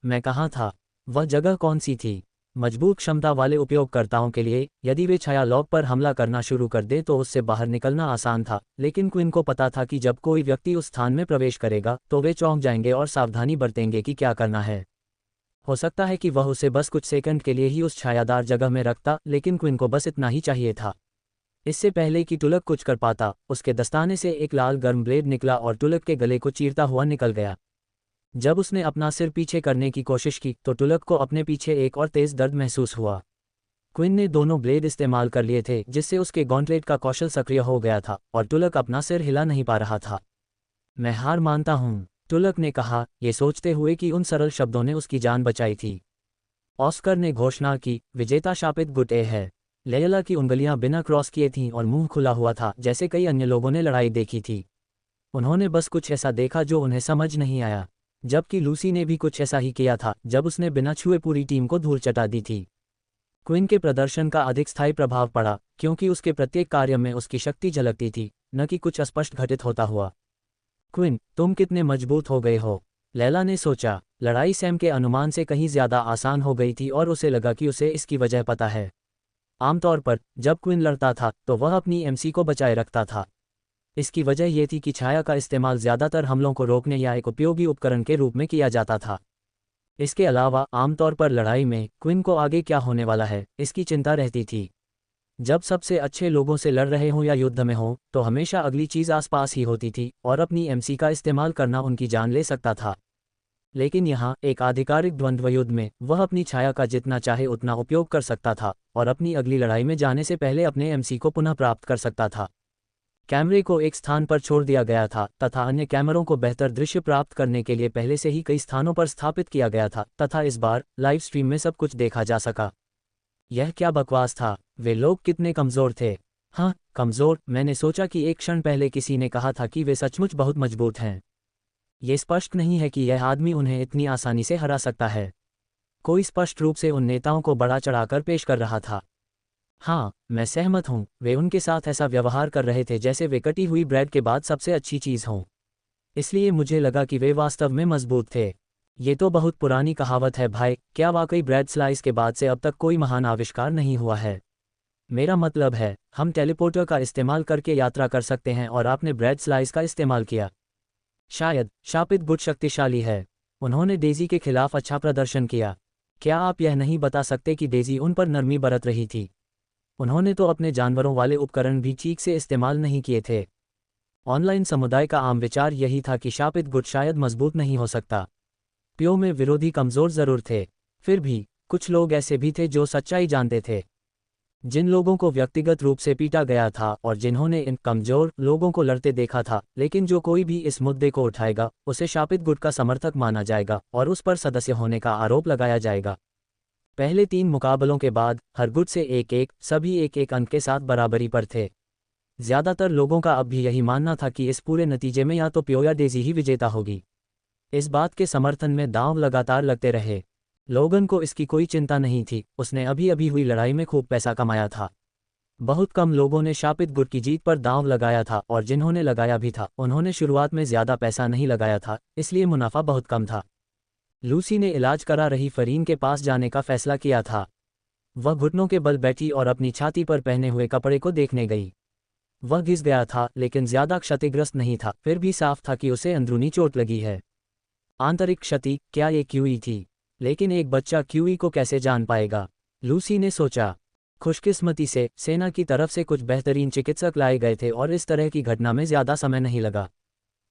मैं कहाँ था? वह जगह कौन सी थी? मजबूत क्षमता वाले उपयोगकर्ताओं के लिए, यदि वे छाया लॉक पर हमला करना शुरू कर दें तो उससे बाहर निकलना आसान था, लेकिन क्विन को पता था कि जब कोई व्यक्ति उस स्थान में प्रवेश करेगा तो वे चौंक जाएंगे और सावधानी बरतेंगे कि क्या करना है। हो सकता है कि वह उसे बस कुछ सेकंड के लिए ही उस छायादार जगह में रखता, लेकिन क्विन को बस इतना ही चाहिए था। इससे पहले कि टुलक कुछ कर पाता, उसके दस्ताने से एक लाल गर्म ब्लेड निकला और टुलक के गले को चीरता हुआ निकल गया। जब उसने अपना सिर पीछे करने की कोशिश की तो टुलक को अपने पीछे एक और तेज दर्द महसूस हुआ। क्विन ने दोनों ब्लेड इस्तेमाल कर लिए थे, जिससे उसके गॉन्टलेट का कौशल सक्रिय हो गया था और टुलक अपना सिर हिला नहीं पा रहा था। मैं हार मानता हूँ, टुलक ने कहा, ये सोचते हुए कि उन सरल शब्दों ने उसकी जान बचाई थी। ऑस्कर ने घोषणा की, विजेता शापित गुटे है। लैला की उंगलियां बिना क्रॉस किए थीं और मुंह खुला हुआ था, जैसे कई अन्य लोगों ने लड़ाई देखी थी। उन्होंने बस कुछ ऐसा देखा जो उन्हें समझ नहीं आया, जबकि लूसी ने भी कुछ ऐसा ही किया था जब उसने बिना छुए पूरी टीम को धूल चटा दी थी। क्विन के प्रदर्शन का अधिक स्थायी प्रभाव पड़ा, क्योंकि उसके प्रत्येक कार्य में उसकी शक्ति झलकती थी, न कि कुछ अस्पष्ट घटित होता हुआ। क्विन, तुम कितने मजबूत हो गए हो? लैला ने सोचा। लड़ाई सैम के अनुमान से कहीं ज्यादा आसान हो गई थी और उसे लगा कि उसे इसकी वजह पता है। आमतौर पर जब क्विन लड़ता था तो वह अपनी एमसी को बचाए रखता था। इसकी वजह यह थी कि छाया का इस्तेमाल ज्यादातर हमलों को रोकने या एक उपयोगी उपकरण के रूप में किया जाता था। इसके अलावा आमतौर पर लड़ाई में क्विन को आगे क्या होने वाला है, इसकी चिंता रहती थी। जब सबसे अच्छे लोगों से लड़ रहे हों या युद्ध में हों, तो हमेशा अगली चीज़ आसपास ही होती थी और अपनी एमसी का इस्तेमाल करना उनकी जान ले सकता था। लेकिन यहाँ एक आधिकारिक द्वंद्व युद्ध में वह अपनी छाया का जितना चाहे उतना उपयोग कर सकता था और अपनी अगली लड़ाई में जाने से पहले अपने एमसी को पुनः प्राप्त कर सकता था। कैमरे को एक स्थान पर छोड़ दिया गया था तथा अन्य कैमरों को बेहतर दृश्य प्राप्त करने के लिए पहले से ही कई स्थानों पर स्थापित किया गया था तथा इस बार लाइव स्ट्रीम में सब कुछ देखा जा सका। यह क्या बकवास था? वे लोग कितने कमज़ोर थे। हाँ, कमज़ोर। मैंने सोचा कि एक क्षण पहले किसी ने कहा था कि वे सचमुच बहुत मजबूत हैं। ये स्पष्ट नहीं है कि यह आदमी उन्हें इतनी आसानी से हरा सकता है। कोई स्पष्ट रूप से उन नेताओं को बढ़ा चढ़ाकर पेश कर रहा था। हाँ, मैं सहमत हूँ, वे उनके साथ ऐसा व्यवहार कर रहे थे जैसे वे कटी हुई ब्रेड के बाद सबसे अच्छी चीज़ हों। इसलिए मुझे लगा कि वे वास्तव में मजबूत थे। ये तो बहुत पुरानी कहावत है भाई, क्या वाकई ब्रेड स्लाइस के बाद से अब तक कोई महान आविष्कार नहीं हुआ है? मेरा मतलब है, हम टेलीपोर्टर का इस्तेमाल करके यात्रा कर सकते हैं और आपने ब्रेड स्लाइस का इस्तेमाल किया। शायद शापित गुट शक्तिशाली है। उन्होंने डेज़ी के खिलाफ अच्छा प्रदर्शन किया। क्या आप यह नहीं बता सकते कि डेज़ी उन पर नरमी बरत रही थी? उन्होंने तो अपने जानवरों वाले उपकरण भी ठीक से इस्तेमाल नहीं किए थे। ऑनलाइन समुदाय का आम विचार यही था कि शापित गुट शायद मजबूत नहीं हो सकता। प्यो में विरोधी कमज़ोर ज़रूर थे, फिर भी कुछ लोग ऐसे भी थे जो सच्चाई जानते थे। जिन लोगों को व्यक्तिगत रूप से पीटा गया था और जिन्होंने इन कमज़ोर लोगों को लड़ते देखा था, लेकिन जो कोई भी इस मुद्दे को उठाएगा उसे शापित गुट का समर्थक माना जाएगा और उस पर सदस्य होने का आरोप लगाया जाएगा। पहले 3 मुकाबलों के बाद हर गुट से एक सभी एक अंक के साथ बराबरी पर थे। ज़्यादातर लोगों का अब भी यही मानना था कि इस पूरे नतीजे में या तो प्यो या डेज़ी ही विजेता होगी। इस बात के समर्थन में दांव लगातार लगते रहे। लोगन को इसकी कोई चिंता नहीं थी, उसने अभी अभी हुई लड़ाई में खूब पैसा कमाया था। बहुत कम लोगों ने शापित गुट की जीत पर दांव लगाया था और जिन्होंने लगाया भी था उन्होंने शुरुआत में ज़्यादा पैसा नहीं लगाया था, इसलिए मुनाफा बहुत कम था। लूसी ने इलाज करा रही फरीन के पास जाने का फैसला किया था। वह घुटनों के बल बैठी और अपनी छाती पर पहने हुए कपड़े को देखने गई। वह घिस गया था लेकिन ज़्यादा क्षतिग्रस्त नहीं था, फिर भी साफ था कि उसे अंदरूनी चोट लगी है। आंतरिक क्षति, क्या ये क्यूई थी? लेकिन एक बच्चा क्यूई को कैसे जान पाएगा? लूसी ने सोचा। खुशकिस्मती से सेना की तरफ से कुछ बेहतरीन चिकित्सक लाए गए थे और इस तरह की घटना में ज़्यादा समय नहीं लगा।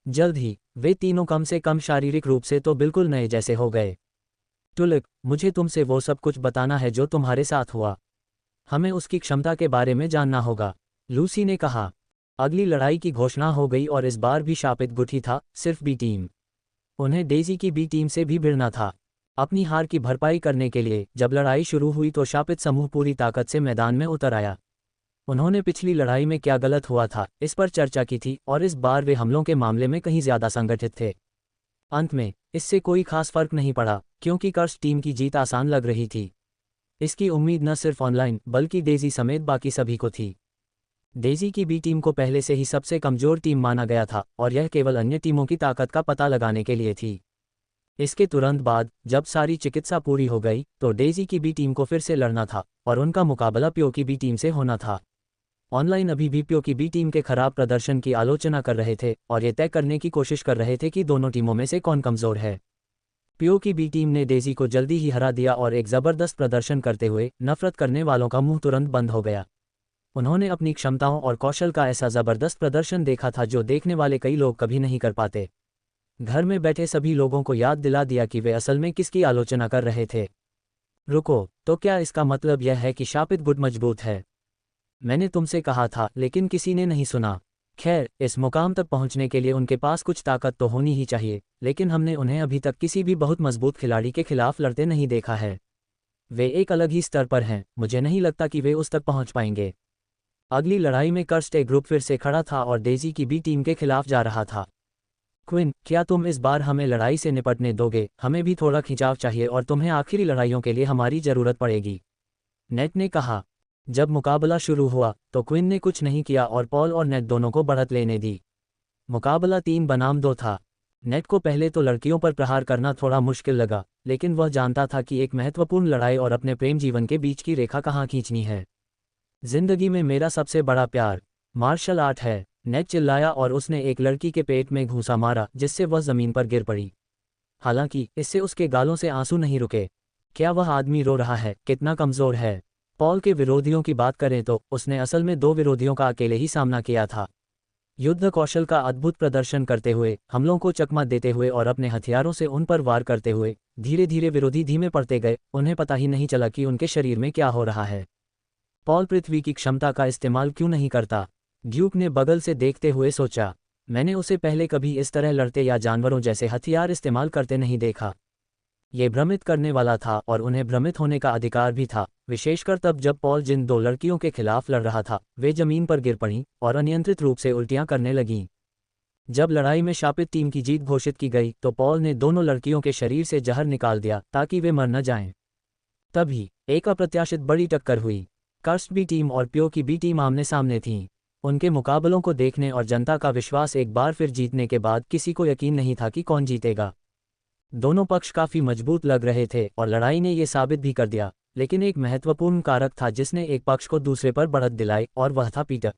जल्द ही वे तीनों कम से कम शारीरिक रूप से तो बिल्कुल नए जैसे हो गए। टुलिक, मुझे तुमसे वो सब कुछ बताना है जो तुम्हारे साथ हुआ। हमें उसकी क्षमता के बारे में जानना होगा, लूसी ने कहा। अगली लड़ाई की घोषणा हो गई और इस बार भी शापित गुट ही था, सिर्फ बी टीम। उन्हें डेज़ी की बी टीम से भी भिड़ना था। अपनी हार की भरपाई करने के लिए जब लड़ाई शुरू हुई तो शापित समूह पूरी ताकत से मैदान में उतर आया। उन्होंने पिछली लड़ाई में क्या गलत हुआ था इस पर चर्चा की थी और इस बार वे हमलों के मामले में कहीं ज़्यादा संगठित थे। अंत में इससे कोई खास फर्क नहीं पड़ा क्योंकि कर्स टीम की जीत आसान लग रही थी। इसकी उम्मीद न सिर्फ ऑनलाइन बल्कि डेज़ी समेत बाकी सभी को थी। डेज़ी की बी टीम को पहले से ही सबसे कमज़ोर टीम माना गया था और यह केवल अन्य टीमों की ताकत का पता लगाने के लिए थी। इसके तुरंत बाद जब सारी चिकित्सा पूरी हो गई तो डेज़ी की बी टीम को फिर से लड़ना था और उनका मुकाबला प्यो की बी टीम से होना था। ऑनलाइन अभी भी प्यो की बी टीम के खराब प्रदर्शन की आलोचना कर रहे थे और ये तय करने की कोशिश कर रहे थे कि दोनों टीमों में से कौन कमज़ोर है। प्यो की बी टीम ने डेज़ी को जल्दी ही हरा दिया और एक ज़बरदस्त प्रदर्शन करते हुए नफरत करने वालों का मुंह तुरंत बंद हो गया। उन्होंने अपनी क्षमताओं और कौशल का ऐसा ज़बरदस्त प्रदर्शन देखा था जो देखने वाले कई लोग कभी नहीं कर पाते। घर में बैठे सभी लोगों को याद दिला दिया कि वे असल में किसकी आलोचना कर रहे थे। रुको, तो क्या इसका मतलब यह है कि शापित गुट मजबूत है? मैंने तुमसे कहा था लेकिन किसी ने नहीं सुना। खैर, इस मुकाम तक पहुंचने के लिए उनके पास कुछ ताकत तो होनी ही चाहिए, लेकिन हमने उन्हें अभी तक किसी भी बहुत मजबूत खिलाड़ी के खिलाफ लड़ते नहीं देखा है। वे एक अलग ही स्तर पर हैं, मुझे नहीं लगता कि वे उस तक पहुंच पाएंगे। अगली लड़ाई में कर्स्ट ए ग्रुप फिर से खड़ा था और डेज़ी की बी टीम के खिलाफ जा रहा था। क्विन, क्या तुम इस बार हमें लड़ाई से निपटने दोगे? हमें भी थोड़ा खिंचाव चाहिए और तुम्हें आखिरी लड़ाइयों के लिए हमारी ज़रूरत पड़ेगी, नेट ने कहा। जब मुकाबला शुरू हुआ तो क्विन ने कुछ नहीं किया और पॉल और नेट दोनों को बढ़त लेने दी। मुकाबला 3 बनाम 2 था। नेट को पहले तो लड़कियों पर प्रहार करना थोड़ा मुश्किल लगा, लेकिन वह जानता था कि एक महत्वपूर्ण लड़ाई और अपने प्रेम जीवन के बीच की रेखा कहाँ खींचनी है। जिंदगी में मेरा सबसे बड़ा प्यार मार्शल आर्ट है, नेट चिल्लाया और उसने एक लड़की के पेट में घूंसा मारा जिससे वह जमीन पर गिर पड़ी। हालांकि इससे उसके गालों से आंसू नहीं रुके। क्या वह आदमी रो रहा है? कितना कमज़ोर है? पॉल के विरोधियों की बात करें तो उसने असल में 2 विरोधियों का अकेले ही सामना किया था। युद्ध कौशल का अद्भुत प्रदर्शन करते हुए, हमलों को चकमा देते हुए और अपने हथियारों से उन पर वार करते हुए धीरे धीरे विरोधी धीमे पड़ते गए। उन्हें पता ही नहीं चला कि उनके शरीर में क्या हो रहा है। पॉल पृथ्वी की क्षमता का इस्तेमाल क्यों नहीं करता? ड्यूक ने बगल से देखते हुए सोचा। मैंने उसे पहले कभी इस तरह लड़ते या जानवरों जैसे हथियार इस्तेमाल करते नहीं देखा। ये भ्रमित करने वाला था और उन्हें भ्रमित होने का अधिकार भी था, विशेषकर तब जब पॉल जिन 2 लड़कियों के खिलाफ लड़ रहा था वे जमीन पर गिर पड़ीं और अनियंत्रित रूप से उल्टियां करने लगीं। जब लड़ाई में शापित टीम की जीत घोषित की गई तो पॉल ने दोनों लड़कियों के शरीर से जहर निकाल दिया ताकि वे मर न जाएं। तभी एक अप्रत्याशित बड़ी टक्कर हुई। कर्स्ट बी टीम और प्यो की बी टीम आमने सामने थीं। उनके मुकाबलों को देखने और जनता का विश्वास एक बार फिर जीतने के बाद किसी को यकीन नहीं था कि कौन जीतेगा। दोनों पक्ष काफ़ी मजबूत लग रहे थे और लड़ाई ने यह साबित भी कर दिया, लेकिन एक महत्वपूर्ण कारक था जिसने एक पक्ष को दूसरे पर बढ़त दिलाई और वह था पीटर।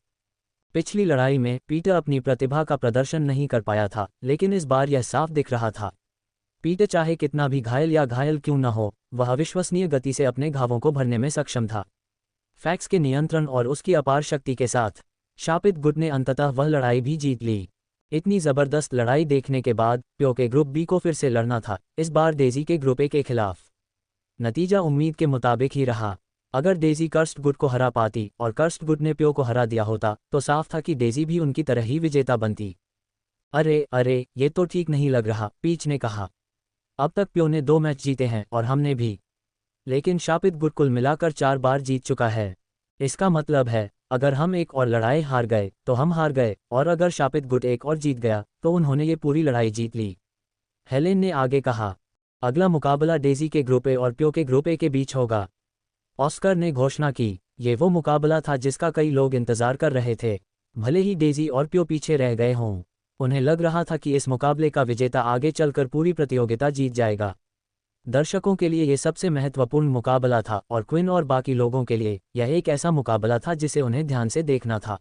पिछली लड़ाई में पीटर अपनी प्रतिभा का प्रदर्शन नहीं कर पाया था, लेकिन इस बार यह साफ दिख रहा था। पीटर चाहे कितना भी घायल क्यों न हो, वह अविश्वसनीय गति से अपने घावों को भरने में सक्षम था। फैक्स के नियंत्रण और उसकी अपार शक्ति के साथ शापित गुट ने अंततः वह लड़ाई भी जीत ली। इतनी ज़बरदस्त लड़ाई देखने के बाद प्यो के ग्रुप बी को फिर से लड़ना था, इस बार डेज़ी के ग्रुप ए के खिलाफ। नतीजा उम्मीद के मुताबिक ही रहा। अगर डेज़ी कर्स्ड गुड को हरा पाती और कर्स्ड गुड ने प्यो को हरा दिया होता तो साफ था कि डेज़ी भी उनकी तरह ही विजेता बनती। अरे अरे, ये तो ठीक नहीं लग रहा, पीच ने कहा। अब तक प्यो ने 2 मैच जीते हैं और हमने भी, लेकिन शापित गुट कुल मिलाकर 4 बार जीत चुका है। इसका मतलब है अगर हम एक और लड़ाई हार गए तो हम हार गए, और अगर शापित गुट एक और जीत गया तो उन्होंने ये पूरी लड़ाई जीत ली। हेलेन ने आगे कहा। अगला मुकाबला डेज़ी के ग्रुप ए और प्यो के ग्रुप ए के बीच होगा। ऑस्कर ने घोषणा की। ये वो मुकाबला था जिसका कई लोग इंतजार कर रहे थे। भले ही डेज़ी और प्यो पीछे रह गए हों, उन्हें लग रहा था कि इस मुकाबले का विजेता आगे चलकर पूरी प्रतियोगिता जीत जाएगा। दर्शकों के लिए यह सबसे महत्वपूर्ण मुकाबला था और क्विन और बाकी लोगों के लिए यह एक ऐसा मुकाबला था जिसे उन्हें ध्यान से देखना था।